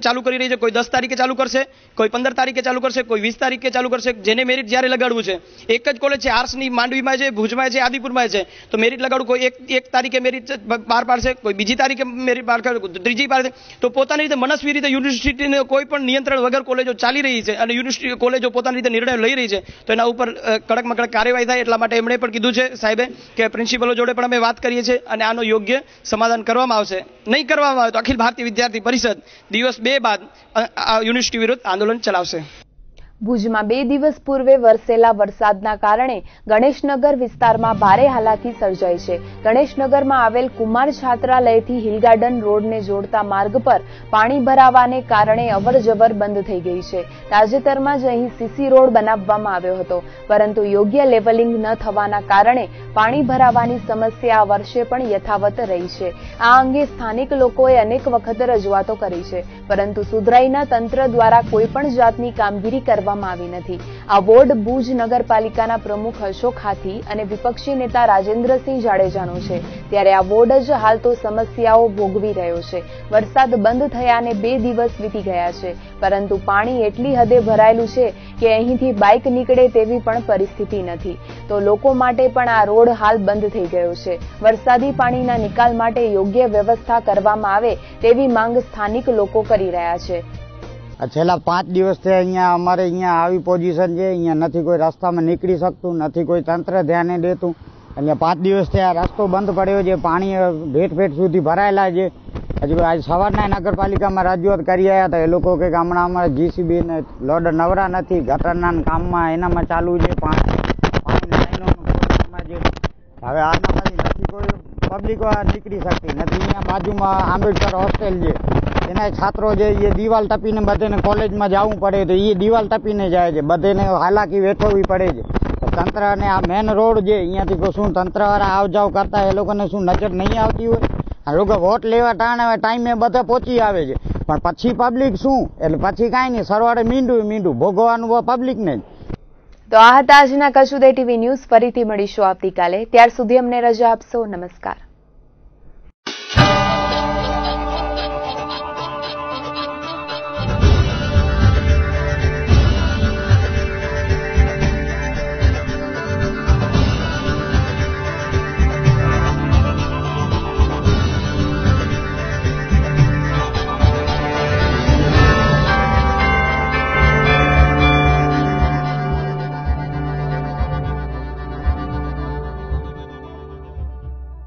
ચાલુ કરી રહી છે, કોઈ 10 તારીખે ચાલુ કરશે, કોઈ 15 તારીખે ચાલુ કરશે, કોઈ 20 તારીખે ચાલુ કરશે, જેને મેરિટ જ્યારે લગાડવું છે. એક જ કોલેજ છે, આર્ટ્સની માંડવીમાં છે, ભુજમાં છે, આદિપુરમાં છે, તો મેરિટ લગાડવું, કોઈ એક તારીખે મેરિટ બહાર પાડશે, કોઈ બીજી તારીખે મેરિટ બહાર કાઢે, ત્રીજી પાડશે. તો પોતાની રીતે મનસ્વી રીતે યુનિવર્સિટીને કોઈ પણ નિયંત્રણ વગર કોલેજો ચાલી રહી છે અને યુનિવર્સિટી કોલેજો પોતાની રીતે નિર્ણય લઈ રહી છે, તો એના ઉપર કડકમાં કડક કાર્યવાહી થાય. એટલા માટે એમણે પણ કીધું છે સાહેબે કે પ્રિન્સિપલો જોડે પણ અમે વાત કરીએ છીએ અને આનો યોગ્ય સમાધાન કરવામાં આવશે. નહીં કરવામાં આવે તો અખિલ ભારતીય વિદ્યાર્થી પરિષદ દિવસ 2 બાદ યુનિવર્સિટી વિરુદ્ધ આંદોલન ચલાવશે. ભુજમાં 2 દિવસ પૂર્વે વરસેલા વરસાદના કારણે ગણેશનગર વિસ્તારમાં ભારે હાલાકી સર્જાઈ છે. ગણેશનગરમાં આવેલ કુમાર છાત્રાલયથી હિલ ગાર્ડન રોડને જોડતા માર્ગ પર પાણી ભરાવાને કારણે અવરજવર બંધ થઈ ગઈ છે. તાજેતરમાં જ અહીં સીસી રોડ બનાવવામાં આવ્યો હતો, પરંતુ યોગ્ય લેવલિંગ ન થવાના કારણે પાણી ભરાવાની સમસ્યા આ વર્ષે પણ યથાવત રહી છે. આ અંગે સ્થાનિક લોકોએ અનેક વખત રજૂઆતો કરી છે, પરંતુ સુધરાઈના તંત્ર દ્વારા કોઈપણ જાતની કામગીરી કરવામાં આવી નથી. આ વોર્ડ ભુજ નગરપાલિકાના પ્રમુખ અશોક હાથી અને વિપક્ષી નેતા રાજેન્દ્રસિંહ જાડેજાનો છે, ત્યારે આ વોર્ડ જ હાલ તો સમસ્યાઓ ભોગવી રહ્યો છે. વરસાદ બંધ થયાને 2 દિવસ વીતી ગયા છે, પરંતુ પાણી એટલી હદે ભરાયેલું છે કે અહીંથી બાઇક નીકળે તેવી પણ પરિસ્થિતિ નથી. તો લોકો માટે પણ આ રોડ હાલ બંધ થઈ ગયો છે. વરસાદી પાણીના નિકાલ માટે યોગ્ય વ્યવસ્થા કરવામાં આવે તેવી માંગ સ્થાનિક લોકો કરી રહ્યા છે. છેલ્લા 5 દિવસથી અહીંયા અમારે અહીંયા આવી પોઝિશન છે, અહીંયા નથી કોઈ રસ્તામાં નીકળી શકતું, નથી કોઈ તંત્ર ધ્યાને દેતું. એટલે 5 દિવસથી આ રસ્તો બંધ પડ્યો છે, પાણી ભેટ સુધી ભરાયેલા છે. હજી આજ સવારના નગરપાલિકામાં રજૂઆત કરી આવ્યા હતા, એ લોકો કે હમણાં અમારે જીસીબી ને લોડર નવરા નથી, ગટરના કામમાં એનામાં ચાલુ છે, પાણી લાઈનોમાં છે. હવે આનામાંથી નથી કોઈ પબ્લિકો નીકળી શકતી નથી. અહીંયા બાજુમાં આંબેડકર હોસ્ટેલ છે, એના છાત્રો છે, એ દિવાલ ટપીને બધાને કોલેજમાં જવું પડે, તો એ દિવાલ ટપીને જાય છે, બધાને હાલાકી વેઠવવી પડે છે. તંત્ર અને આ મેન રોડ છે, અહીંયાથી શું તંત્રવાળા આવ જાવ કરતા એ લોકોને શું નજર નહીં આવતી હોય? આ લોકો વોટ લેવા ટાઈમે બધા પહોંચી આવે છે, પણ પછી પબ્લિક શું? એટલે પછી કાંઈ નહીં, સરવાળે મીંડું ભોગવવાનું પબ્લિકને જ. તો આ હતા આજના કચ્છ ઉદય ટીવી ન્યૂઝ. ફરીથી મળીશું આવતીકાલે. ત્યાર સુધી અમને રજા આપશો. નમસ્કાર.